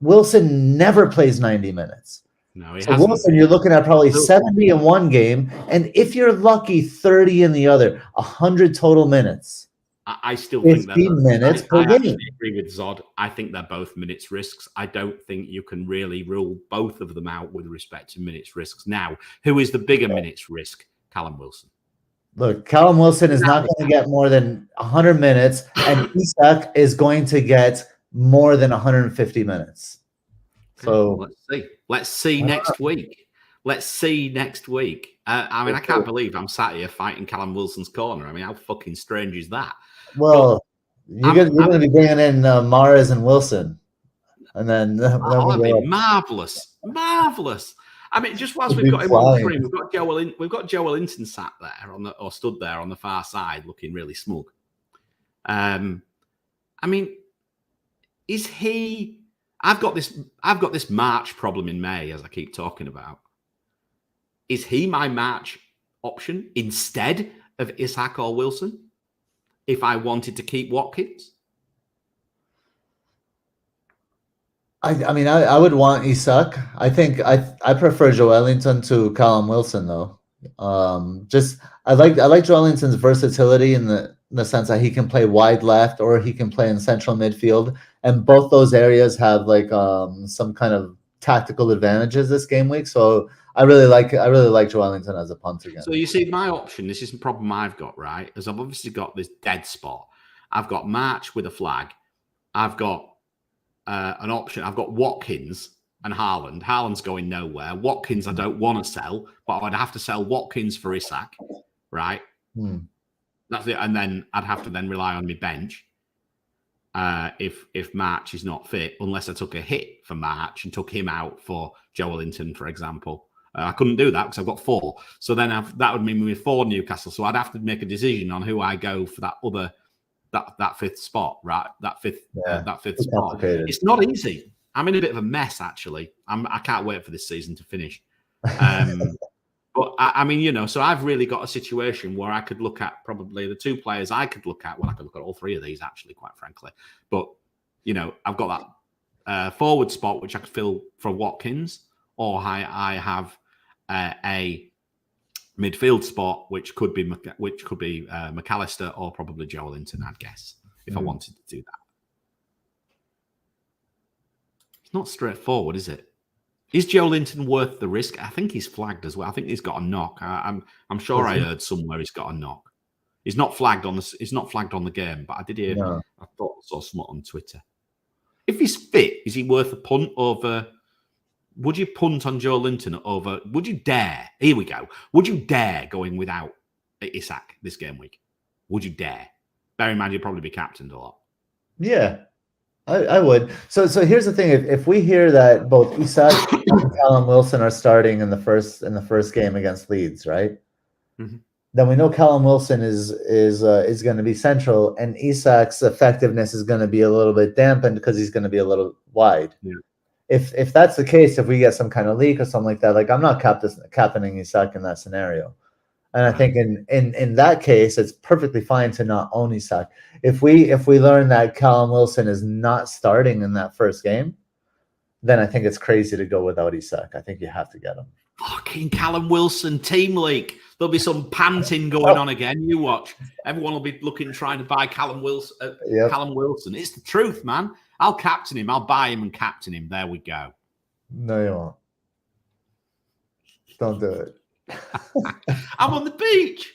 Wilson never plays 90 minutes. No, he so hasn't. Wilson, you're looking at probably 70 in one game, and if you're lucky, 30 in the other. 100 total minutes. I still think 15 minutes per game. I agree with Zod. I think they're both minutes risks. I don't think you can really rule both of them out with respect to minutes risks. Now, who is the bigger minutes risk? Callum Wilson. Look, Callum Wilson is not going to get more than 100 minutes, and Isak is going to get more than 150 minutes. So let's see next week. Let's see next week. I mean, I can't believe I'm sat here fighting Callum Wilson's corner. I mean, how fucking strange is that? Well, you're going to be bringing in Mahrez and Wilson, and then that'd be marvelous. I mean, just whilst we've got him on the screen, we've got Joe Linton sat there stood there on the far side, looking really smug. I mean, is he I've got this March problem in May, as I keep talking about. Is he my March option instead of Isak or Wilson if I wanted to keep Watkins? I mean, I would want Isak. I think I prefer Joelinton to Callum Wilson though. Just I like Joelinton's versatility in the sense that he can play wide left or he can play in central midfield, and both those areas have like some kind of tactical advantages this game week. So I really like Joelinton as a punt again. So you see, my option. This is the problem I've got, right? Is I've obviously got this dead spot. I've got March with a flag. I've got an option. I've got Watkins and Haaland. Haaland's going nowhere. Watkins I don't want to sell, but I'd have to sell Watkins for Isak, right? That's it. And then I'd have to then rely on my bench if March is not fit, unless I took a hit for March and took him out for Joelinton, for example. I couldn't do that because I've got 4. So then that would mean with 4 Newcastle. So I'd have to make a decision on who I go for that other that 5th spot, right? That fifth spot. It's not easy. I'm in a bit of a mess, actually. I can't wait for this season to finish. But I mean, you know, so I've really got a situation where I could look at probably the 2 players I could look at. Well, I could look at all 3 of these, actually, quite frankly. But, you know, I've got that forward spot, which I could fill for Watkins, or I have a midfield spot, which could be McAllister or probably Joelinton, I'd guess, if I wanted to do that. It's not straightforward, is it? Is Joelinton worth the risk? I think he's flagged as well. I think he's got a knock. I'm sure I heard somewhere he's got a knock. He's not flagged on the game, but I did hear. No. I thought I saw something on Twitter. If he's fit, is he worth a punt over? Would you punt on Joelinton over? Would you dare? Here we go. Would you dare going without Isak this game week? Would you dare? Bear in mind, you'd probably be captained a lot. Yeah, I would. So here's the thing: if we hear that both Isak and Callum Wilson are starting in the first game against Leeds, right? Then we know Callum Wilson is going to be central, and Isak's effectiveness is going to be a little bit dampened because he's going to be a little wide. Yeah. If that's the case, if we get some kind of leak or something like that, like I'm not captaining Isak in that scenario. And I think in that case, it's perfectly fine to not own Isak. If we learn that Callum Wilson is not starting in that first game, then I think it's crazy to go without Isak. I think you have to get him. Fucking Callum Wilson team leak. There'll be some panting going on again. You watch. Everyone will be trying to buy Callum Wilson. Callum Wilson. It's the truth, man. I'll captain him. I'll buy him and captain him. There we go. No, you won't. Don't do it. I'm on the beach.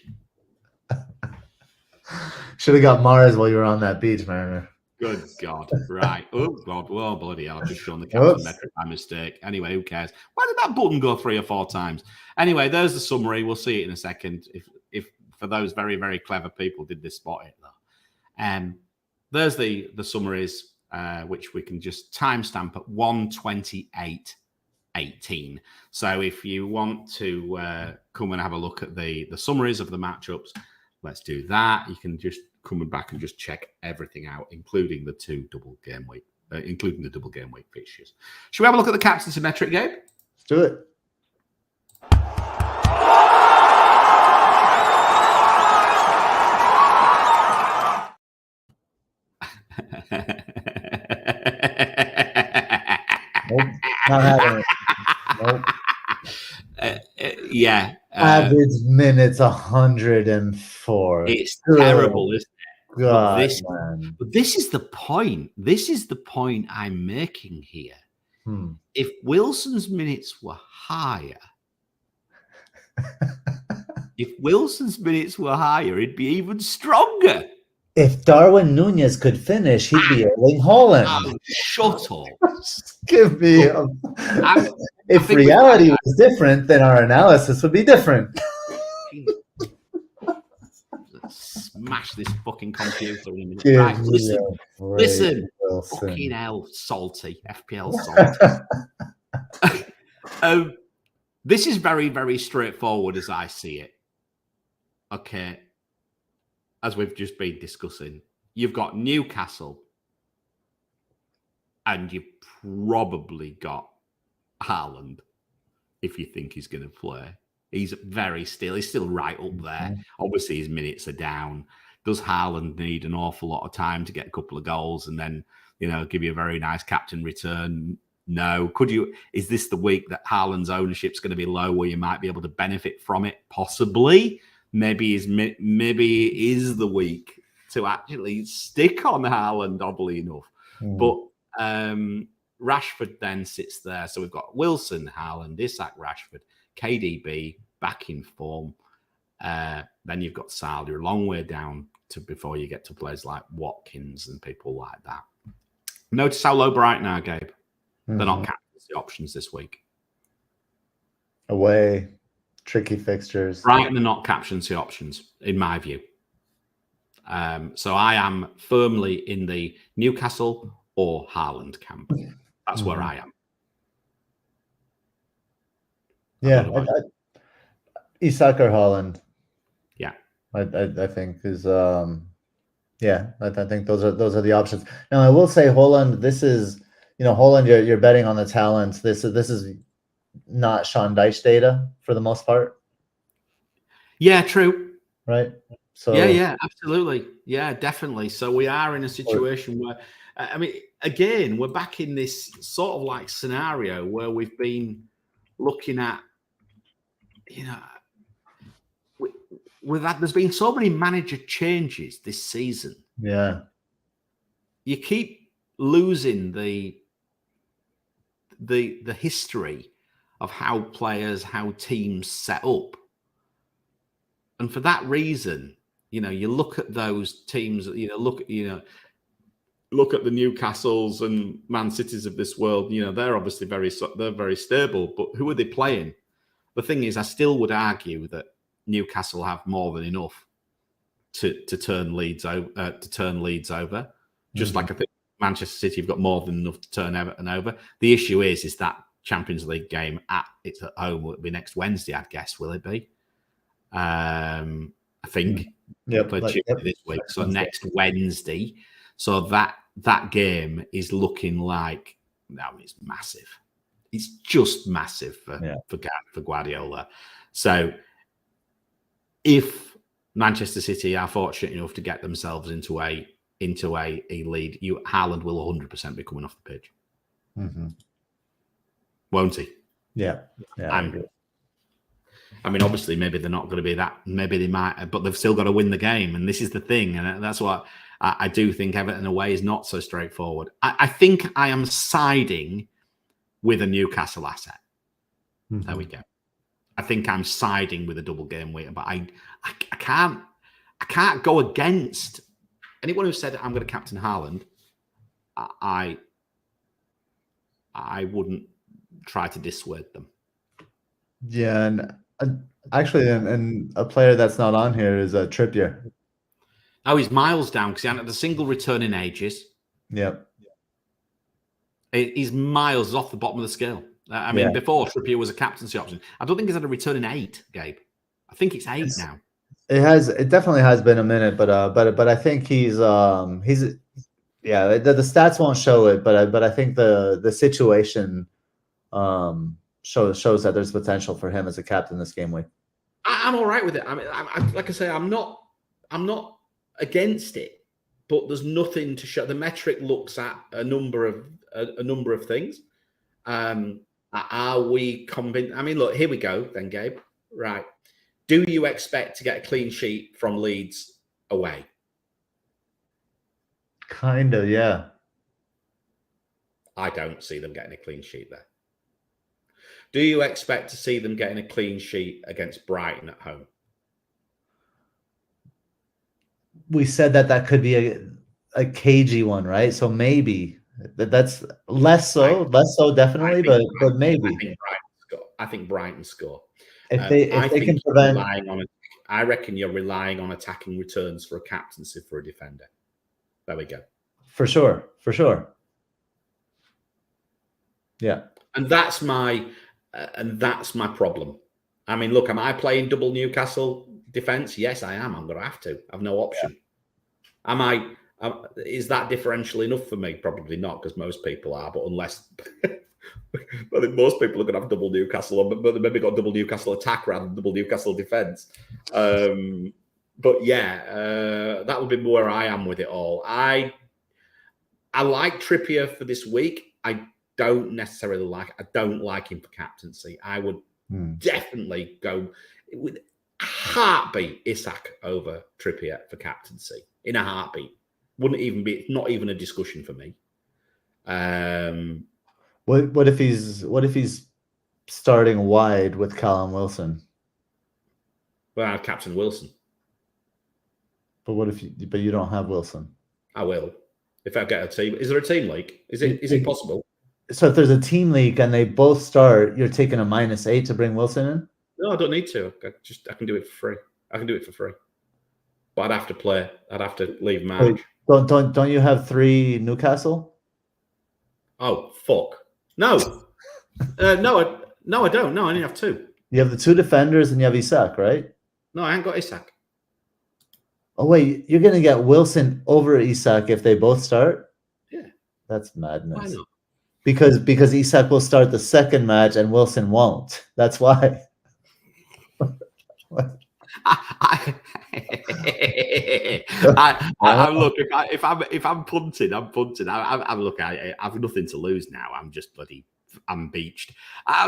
Should have got Mars while you were on that beach, Mariner. Good God. Right. Oh, God. Well, bloody hell. I've just shown the captain metric by mistake. Anyway, who cares? Why did that button go 3 or 4 times? Anyway, there's the summary. We'll see it in a second. If for those very, very clever people did this spot it, though. There's the summaries, which we can just timestamp at 1:28:18. So if you want to come and have a look at the summaries of the matchups, let's do that. You can just come back and just check everything out, including the 2 double game week, including the double game week fixtures. Should we have a look at the captaincy metric, Gabe? Let's do it. Nope, not having it. Nope. Yeah. Average minutes 104. It's terrible, isn't it? God, but this is the point. This is the point I'm making here. If Wilson's minutes were higher, he'd be even stronger. If Darwin Nunez could finish, he'd be Erling Haaland. Oh, shut up. Give me if reality was different, then our analysis would be different. Smash this fucking computer in a minute. Right, listen. Fucking hell, salty. FPL salty. This is very, very straightforward as I see it. Okay. As we've just been discussing, you've got Newcastle and you've probably got Haaland if you think he's going to play. He's still right up there. Obviously, his minutes are down. Does Haaland need an awful lot of time to get a couple of goals and then, give you a very nice captain return? No. Is this the week that Haaland's ownership's going to be low where you might be able to benefit from it? Possibly. Maybe it is the week to actually stick on Haaland, oddly enough. But Rashford then sits there. So we've got Wilson, Haaland, Isak, Rashford, KDB back in form. Then you've got Salah. You're a long way down before you get to players like Watkins and people like that. Notice how low Brighton are, Gabe. They're not captaincy options this week. Away, tricky fixtures. Brighton are not captaincy options, in my view. So I am firmly in the Newcastle or Haaland camp. That's where I am. Yeah, Isak or Haaland. Yeah, I think is I think those are the options. Now I will say Haaland. This is Haaland. You're betting on the talents. This is not Sean Dyche data for the most part. Yeah, true. Right. So yeah, absolutely. Yeah, definitely. So we are in a situation where, I mean, again, we're back in this sort of like scenario where we've been looking at, there's been so many manager changes this season. Yeah. You keep losing the history of how teams set up. And for that reason, you look at those teams, look at the Newcastles and Man Cities of this world, they're obviously very stable, but who are they playing? The thing is, I still would argue that Newcastle have more than enough to turn Leeds over. Just like I think Manchester City have got more than enough to turn Everton over. The issue is that Champions League game it's at home. Will it be next Wednesday? I'd guess. Will it be? I think. This week. So next Wednesday. So that game is looking like it's massive. It's just massive for Guardiola. So if Manchester City are fortunate enough to get themselves into a lead, Haaland will 100% be coming off the pitch. Won't he? Yeah. I mean, obviously, maybe they're not going to be that. Maybe they might, but they've still got to win the game, and this is the thing. And that's what I do think. Everton away is not so straightforward. I think I am siding with a Newcastle asset. There we go. I think I'm siding with a double game week, but I can't go against anyone who said I'm going to captain Haaland. I wouldn't try to dissuade them. Yeah, and actually, and a player that's not on here is Trippier. Oh, he's miles down because he hasn't had a single return in ages. Yep. He's miles off the bottom of the scale. I mean, before Trippier was a captaincy option. I don't think he's had a return in 8, Gabe. I think it's 8 now. It definitely has been a minute, but I think he's the stats won't show it, but I think the situation shows that there's potential for him as a captain this game week. I'm all right with it. I mean, like I say, I'm not against it, but there's nothing to show. The metric looks at a number of things. Are we convinced? I mean, look, here we go then, Gabe. Right. Do you expect to get a clean sheet from Leeds away? Kind of, yeah. I don't see them getting a clean sheet there. Do you expect to see them getting a clean sheet against Brighton at home? We said that could be a cagey one, right? So maybe that's less so definitely, but maybe. I think Brighton score. If they can prevent, I reckon you're relying on attacking returns for a captaincy for a defender. There we go. For sure. Yeah, and that's my problem. I mean, look, am I playing double Newcastle defense? Yes, I am. I'm going to have to. I've no option. Yeah. Is that differential enough for me? Probably not, because most people are. But unless, I think most people are going to have double Newcastle, but they maybe got double Newcastle attack rather than double Newcastle defense. But yeah, that would be where I am with it all. I like Trippier for this week. I don't necessarily like. I don't like him for captaincy. I would definitely go with a heartbeat Isak over Trippier for captaincy in a heartbeat. Wouldn't even be. Not even a discussion for me. What if he's starting wide with Callum Wilson? Well, I'd captain Wilson. But what if you don't have Wilson? I will. If I get a team, is there a team league? Is it possible? So if there's a team league and they both start, you're taking a -8 to bring Wilson in? No, I don't need to. I can do it for free. I can do it for free. But I'd have to play. I'd have to leave March. Don't you have 3 Newcastle? Oh fuck! No, no, I don't. No, I only have 2. You have the 2 defenders and you have Isak, right? No, I ain't got Isak. Oh wait, you're gonna get Wilson over Isak if they both start? Yeah, that's madness. Why not? Because Isak will start the second match and Wilson won't. That's why. Look, if I'm punting, I'm punting. I have nothing to lose now. I'm just I'm beached.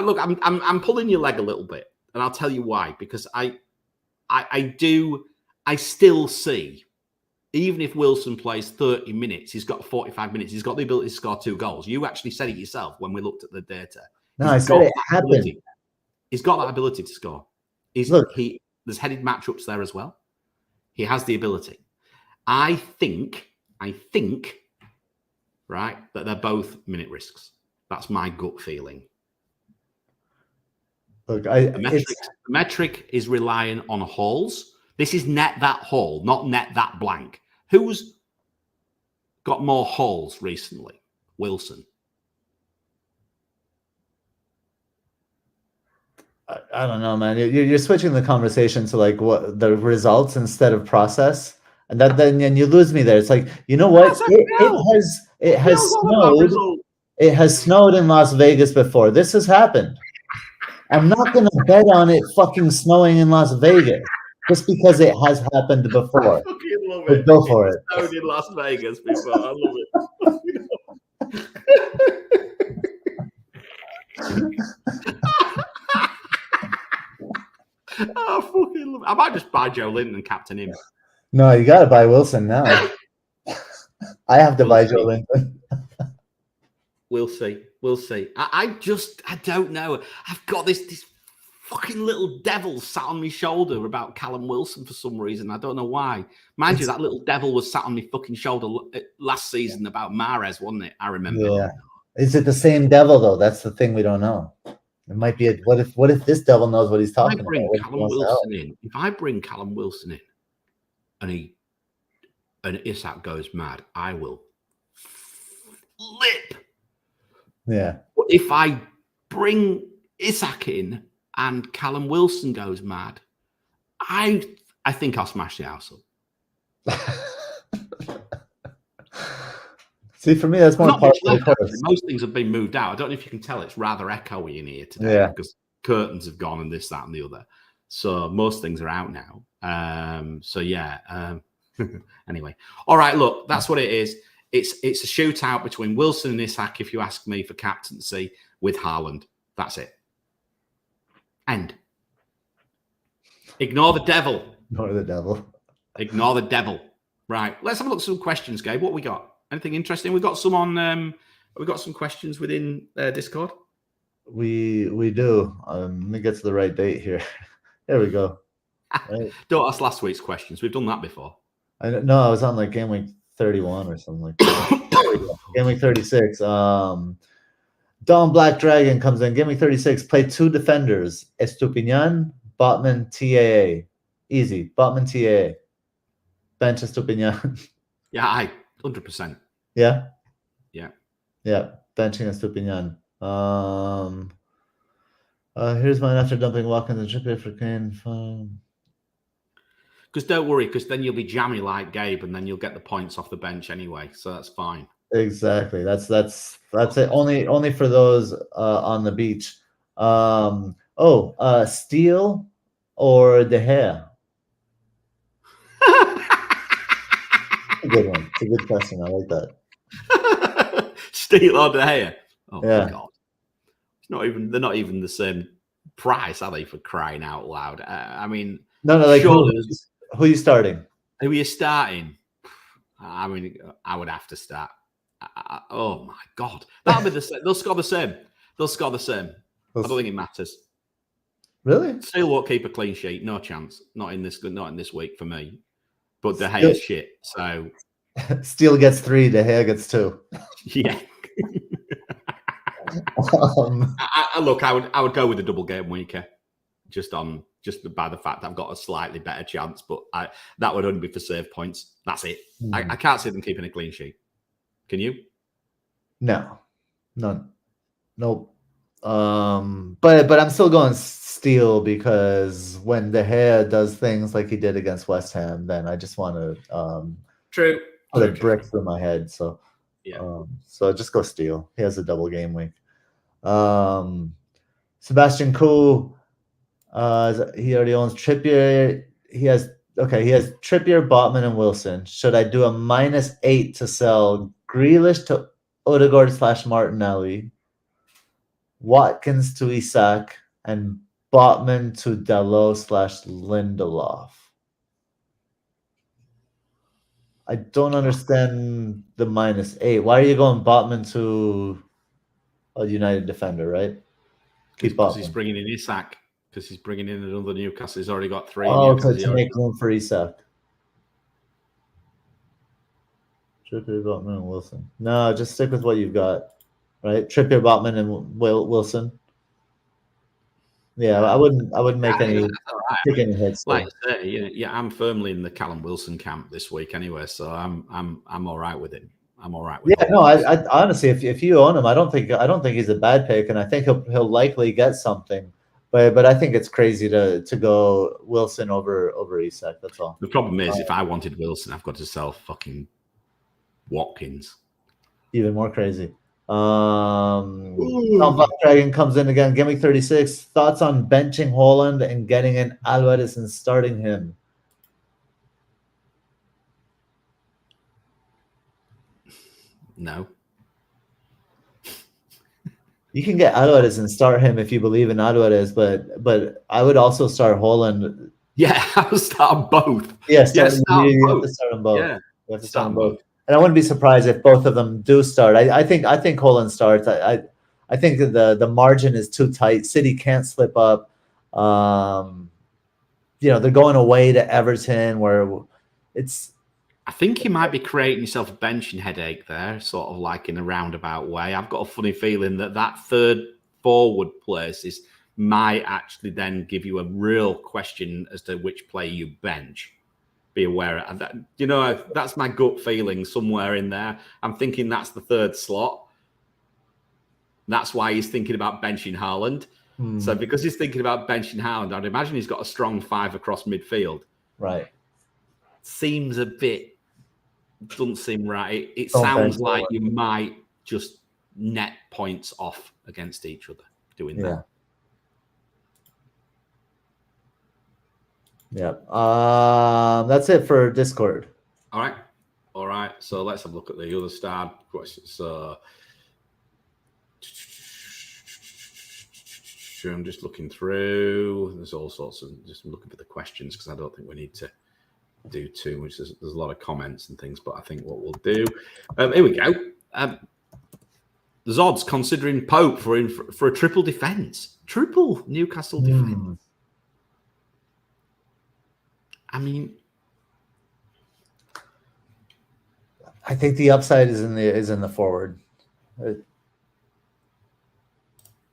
Look, I'm pulling your leg a little bit, and I'll tell you why. Because I still see, even if Wilson plays 30 minutes, he's got 45 minutes. He's got the ability to score 2 goals. You actually said it yourself when we looked at the data. No, I said it happened. He's got that ability to score. There's headed matchups there as well. He has the ability. I think, right, that they're both minute risks. That's my gut feeling. Look, the metric is relying on hauls. This is net that haul, not net that blank. Who's got more hauls recently? Wilson. I don't know, man. You're switching the conversation to like what the results instead of process, and then you lose me there. It's like, you know what? It has snowed in Las Vegas before. This has happened. I'm not going to bet on it fucking snowing in Las Vegas just because it has happened before. I fucking love it. Go for it. Snowed in Las Vegas before. I love it. Oh, fucking love it. I might just buy Joe Linton and captain him. No, you got to buy Wilson now. I have to buy Joe Linton. We'll see. We'll see. I don't know. I've got this fucking little devil sat on my shoulder about Callum Wilson for some reason. I don't know why. Mind you, that little devil was sat on my fucking shoulder last season about Mahrez, wasn't it? I remember. Yeah. Is it the same devil though? That's the thing we don't know. It might be what if this devil knows what he's talking about? If I bring Callum Wilson in and Isak goes mad, I will flip. Yeah. But if I bring Isak in and Callum Wilson goes mad, I think I'll smash the house up. See, for me, that's more part of the course. Most things have been moved out. I don't know if you can tell, it's rather echoey in here today because curtains have gone and this, that, and the other. So most things are out now. Anyway. All right, look, that's what it is. It's a shootout between Wilson and Isak, if you ask me, for captaincy with Haaland. That's it. End. Ignore the devil. Ignore the devil. Ignore the devil. Right. Let's have a look at some questions, Gabe. What we got? Anything interesting? We've got some on. We've got some questions within Discord. We do. Let me get to the right date here. There we go. Right. Don't ask last week's questions. We've done that before. I was on like game week 31 or something like that. Game week 36. Dawn Black Dragon comes in. Game week 36. Play 2 defenders. Estupiñán, Botman, TAA. Easy. Botman, TAA. Bench Estupiñán. Yeah, 100%. Yeah? Yeah. Yeah. Benching Estupiñán. Here's mine after dumping Watkins and Trippier for Kane. Because don't worry, because then you'll be jammy like Gabe, and then you'll get the points off the bench anyway. So that's fine. Exactly. That's it. Only for those on the beach. Steele or De Gea? A good one. It's a good question. I like that. Steele or De Gea? Oh Yeah. my God. It's not even. They're not even the same price, are they? For crying out loud. I mean, No. Like surely, who are you starting? who are you starting? I mean, I would have to start. Oh my God, that'll be the same. They'll score the same. They'll score the same. I don't think it matters. Really? Steele won't keep a clean sheet. No chance. Not in this week for me. But De Gea's shit. So Steele gets 3. De Gea gets 2. Yeah. Look, I would go with the double game weaker, just by the fact I've got a slightly better chance, but that would only be for save points. That's it. I can't see them keeping a clean sheet. Can you? No, none. Nope. But I'm still going Steele because when De Gea does things like he did against West Ham, then I just want to True. put a brick through my head. So yeah. So just go Steele. He has a double game week. Sebastian Coe, he already owns Trippier. He has Trippier, Botman, and Wilson. Should I do a -8 to sell Grealish to Odegaard / Martinelli, Watkins to Isak, and Botman to Dalot / Lindelof? I don't understand the -8. Why are you going Botman to a United defender, right? Because he's bringing in Isak. Because he's bringing in another Newcastle. He's already got 3. Oh, to make room for Isak. Trippier, Botman, and Wilson. No, just stick with what you've got, right? Trippier, Botman, and Wilson. Yeah, I wouldn't make any take any hits. Like I say, yeah, I'm firmly in the Callum Wilson camp this week anyway, so I'm all right with it. I'm all right with it. Yeah, no, I honestly, if you own him, I don't think he's a bad pick, and I think he'll likely get something. But I think it's crazy to go Wilson over Isak. That's all. The problem is, if I wanted Wilson, I've got to sell fucking Watkins. Even more crazy. Dragon comes in again. Game week 36. Thoughts on benching Holland and getting in Alvarez and starting him? No. You can get Alvarez and start him if you believe in Alvarez, but I would also start Holland. Yeah, I would start both. Yes, you have to start them both. Yeah, you have to start them both. And I wouldn't be surprised if both of them do start. I think Holland starts. I think the margin is too tight. City can't slip up. They're going away to Everton, where it's. I think you might be creating yourself a benching headache there, sort of like in a roundabout way. I've got a funny feeling that third forward place might actually then give you a real question as to which player you bench. Be aware of that. That's my gut feeling somewhere in there. I'm thinking that's the third slot. That's why he's thinking about benching Haaland. So because he's thinking about benching Haaland, I'd imagine he's got a strong 5 across midfield. Right. Seems a bit, doesn't seem right. It sounds like you might just net points off against each other doing that. Yeah. That's it for Discord. All right. So let's have a look at the other starred questions. So I'm just looking through. There's all sorts of, just looking for the questions because I don't think we need to do too much. There's a lot of comments and things, but I think what we'll do. Here we go. There's odds considering Pope for a triple defense. Triple Newcastle defense. I mean, I think the upside is in the forward. I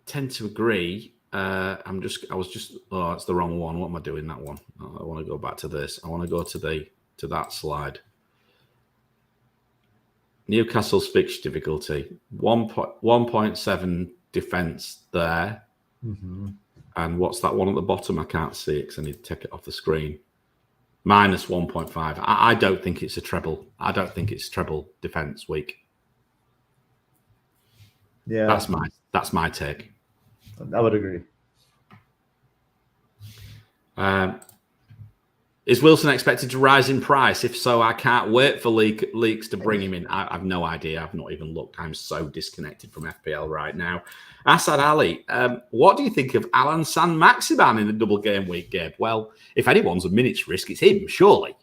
tend to agree. Oh, it's the wrong one. What am I doing? That one. Oh, I want to go back to this. I want to go to that slide. Newcastle's fixture difficulty 1.7 defense there. And what's that one at the bottom? I can't see it because I need to take it off the screen. Minus 1.5. I don't think it's a treble. I don't think it's treble defense week. Yeah, that's my take. I would agree. Is Wilson expected to rise in price? If so, I can't wait for leaks to bring him in. I've no idea. I've not even looked. I'm so disconnected from FPL right now. Asad Ali, what do you think of Alan San-Maximan in the double game week, Gabe? Well, if anyone's a minutes risk, it's him, surely.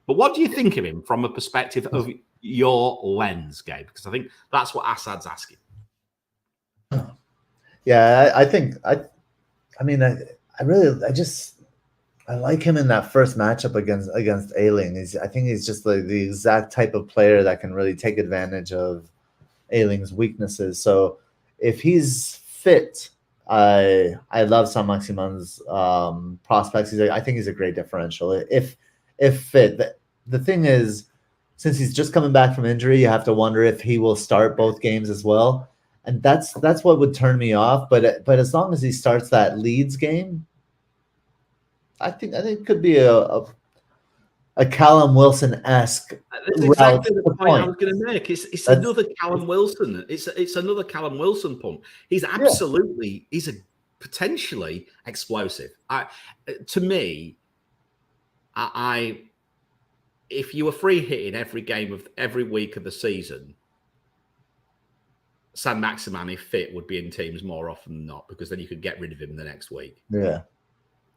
But what do you think of him from a perspective of your lens, Gabe? Because I think that's what Asad's asking. Yeah, I like him in that first matchup against Ailing. I think he's just like the exact type of player that can really take advantage of Ailing's weaknesses. So if he's fit, I love San-Maximan's prospects. I think he's a great differential. If fit, the thing is, since he's just coming back from injury, you have to wonder if he will start both games as well. And that's what would turn me off. But as long as he starts that Leeds game, I think it could be a Callum Wilson-esque. That's exactly the point I was going to make. It's another Callum Wilson. It's another Callum Wilson punt. He's absolutely he's a potentially explosive. To me, if you were free hitting every game of every week of the season, San-Maximan, if fit, would be in teams more often than not, because then you could get rid of him the next week. Yeah.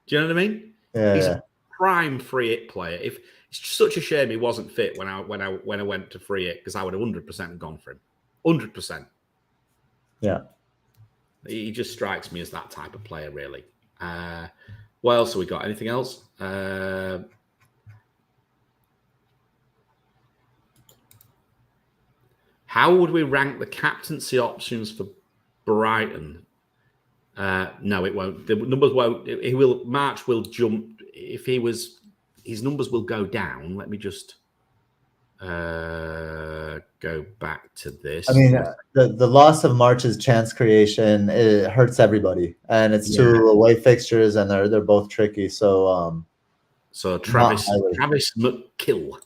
Do you know what I mean? Yeah. He's a prime free hit player. It's such a shame he wasn't fit when I went to free hit, because I would have 100% gone for him. 100%. Yeah. He just strikes me as that type of player, really. What else have we got? Anything else? How would we rank the captaincy options for Brighton? No, it won't. The numbers won't. March will jump. If his numbers will go down. Let me just go back to this. I mean, the loss of March's chance creation, it hurts everybody, and it's two away fixtures, and they're both tricky. So Travis McKill,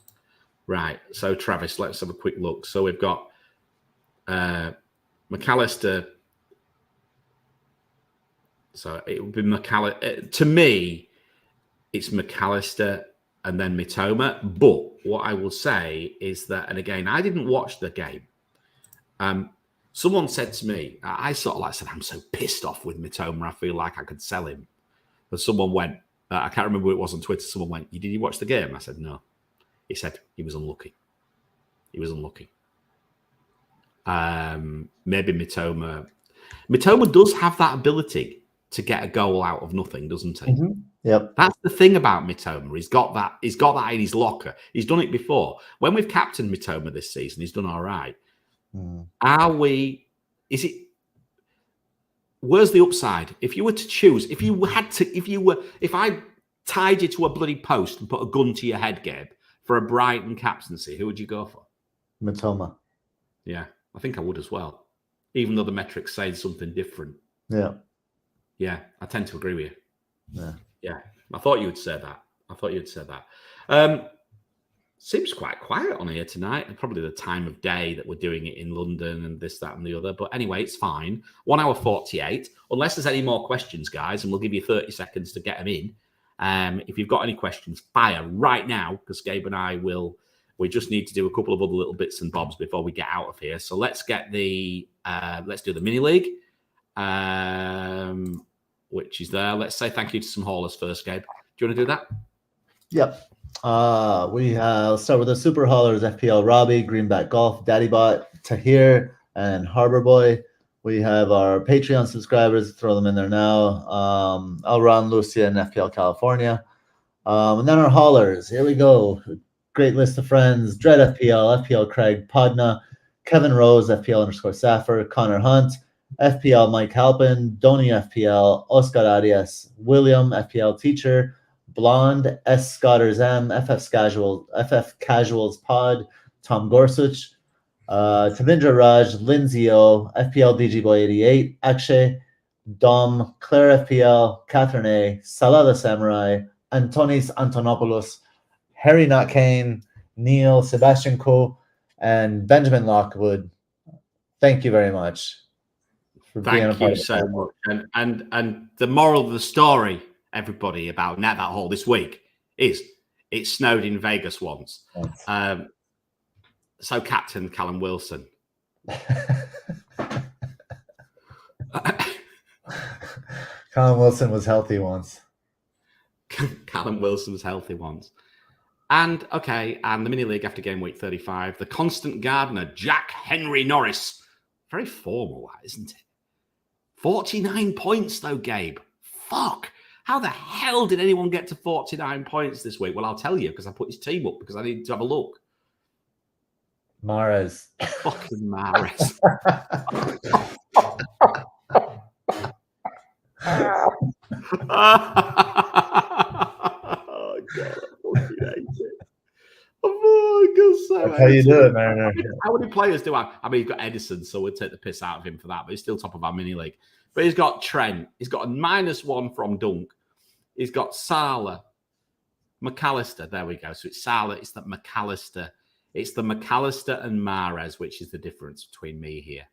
right? So Travis, let's have a quick look. So we've got McAllister. So it would be McAllister. To me, it's McAllister and then Mitoma. But what I will say is that, and again, I didn't watch the game. Someone said to me, I sort of said, I'm so pissed off with Mitoma, I feel like I could sell him. But someone went, I can't remember who it was on Twitter, someone went, did you watch the game? I said, no. He said, he was unlucky. He was unlucky. Maybe Mitoma. Mitoma does have that ability to get a goal out of nothing, doesn't he? Mm-hmm. Yep. That's the thing about Mitoma. He's got that in his locker. He's done it before. When we've captained Mitoma this season, he's done all right. Where's the upside? If you were to choose, if I tied you to a bloody post and put a gun to your head, Gabe, for a Brighton captaincy, who would you go for? Mitoma. Yeah, I think I would as well. Even though the metrics say something different. Yeah. Yeah, I tend to agree with you. Yeah. I thought you would say that. Seems quite quiet on here tonight, and probably the time of day that we're doing it in London and this, that, and the other. But anyway, it's fine. 1 hour 48. Unless there's any more questions, guys, and we'll give you 30 seconds to get them in. If you've got any questions, fire right now, because Gabe and I we just need to do a couple of other little bits and bobs before we get out of here. So let's get let's do the mini league, which is there. Let's say thank you to some haulers first, Gabe. Do you want to do that? Yep. We'll start with the super haulers: FPL Robbie, Greenback Golf, Daddybot, Tahir, and Harbor Boy. We have our Patreon subscribers. Throw them in there now. Elron, Lucia, and FPL California. And then our haulers. Here we go. Great list of friends: Dread FPL, FPL Craig, Podna, Kevin Rose, FPL_Saffer, Connor Hunt, FPL Mike Halpin, Donny FPL, Oscar Arias, William FPL Teacher, Blonde, S. Scotters M, FF Casuals Pod, Tom Gorsuch, Tavindra Raj, Lindsay O, FPL DG Boy 88, Akshay, Dom, Claire FPL, Catherine A, Salah the Samurai, Antonis Antonopoulos, Harry Not Kane, Neil, Sebastian Coe, and Benjamin Lockwood. Thank you very much for being a part Thank you of so much. And the moral of the story, everybody, about Net That Haul this week is it snowed in Vegas once. Yes. So Captain Callum Wilson. Callum Wilson was healthy once. Callum Wilson was healthy once. And, okay, and the mini league after game week 35, the constant gardener, Jack Henry Norris. Very formal, that, isn't it? 49 points, though, Gabe. Fuck. How the hell did anyone get to 49 points this week? Well, I'll tell you, because I put his team up, because I needed to have a look. Mahrez. Fucking Mahrez. Oh, God, I fucking hate it. Oh, God, so That's how you do it, Mariner. How many players do I? I mean, he's got Edison, so we'll take the piss out of him for that, but he's still top of our mini league. But he's got Trent. He's got a -1 from Dunk. He's got Salah, McAllister. There we go. So it's Salah. It's the McAllister. It's the McAllister and Mahrez, which is the difference between me here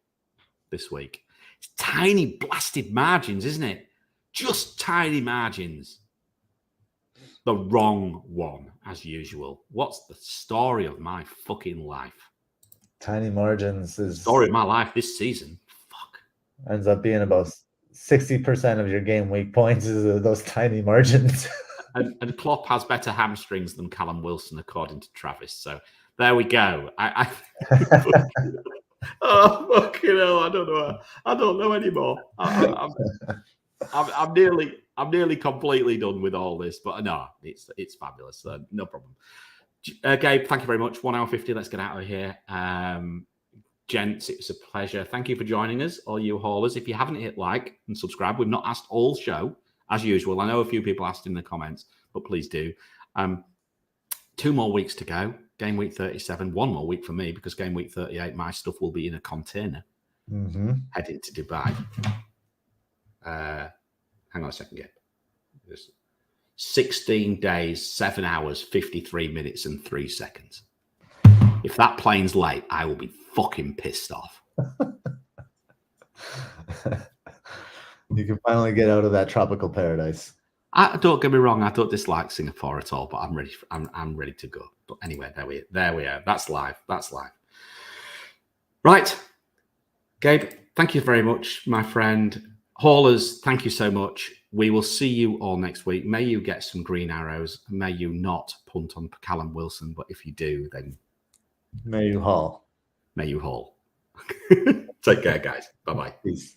this week. It's tiny blasted margins, isn't it? Just tiny margins. The wrong one, as usual. What's the story of my fucking life? Tiny margins is Story of my life this season. Fuck. Ends up being about 60% of your game week points is those tiny margins. and Klopp has better hamstrings than Callum Wilson, according to Travis. So there we go. Oh, fucking hell! I don't know. I don't know anymore. I'm nearly completely done with all this, but no, it's fabulous. So no problem. Gabe, thank you very much. 1 hour 50. Let's get out of here. Gents, it was a pleasure. Thank you for joining us, all you haulers. If you haven't hit like and subscribe, we've not asked all show, as usual. I know a few people asked in the comments, but please do. 2 more weeks to go. Game week 37. 1 more week for me, because game week 38, my stuff will be in a container heading to Dubai. Hang on a second, Gabe. 16 days, 7 hours, 53 minutes, and 3 seconds. If that plane's late, I will be fucking pissed off. You can finally get out of that tropical paradise. Don't get me wrong, I don't dislike Singapore at all, but I'm ready. I'm ready to go. But anyway, there we are. That's live. That's live. Right, Gabe. Thank you very much, my friend. Haulers, thank you so much. We will see you all next week. May you get some green arrows. May you not punt on Callum Wilson, but if you do, then may you haul. May you haul. Take care, guys. Bye-bye. Peace.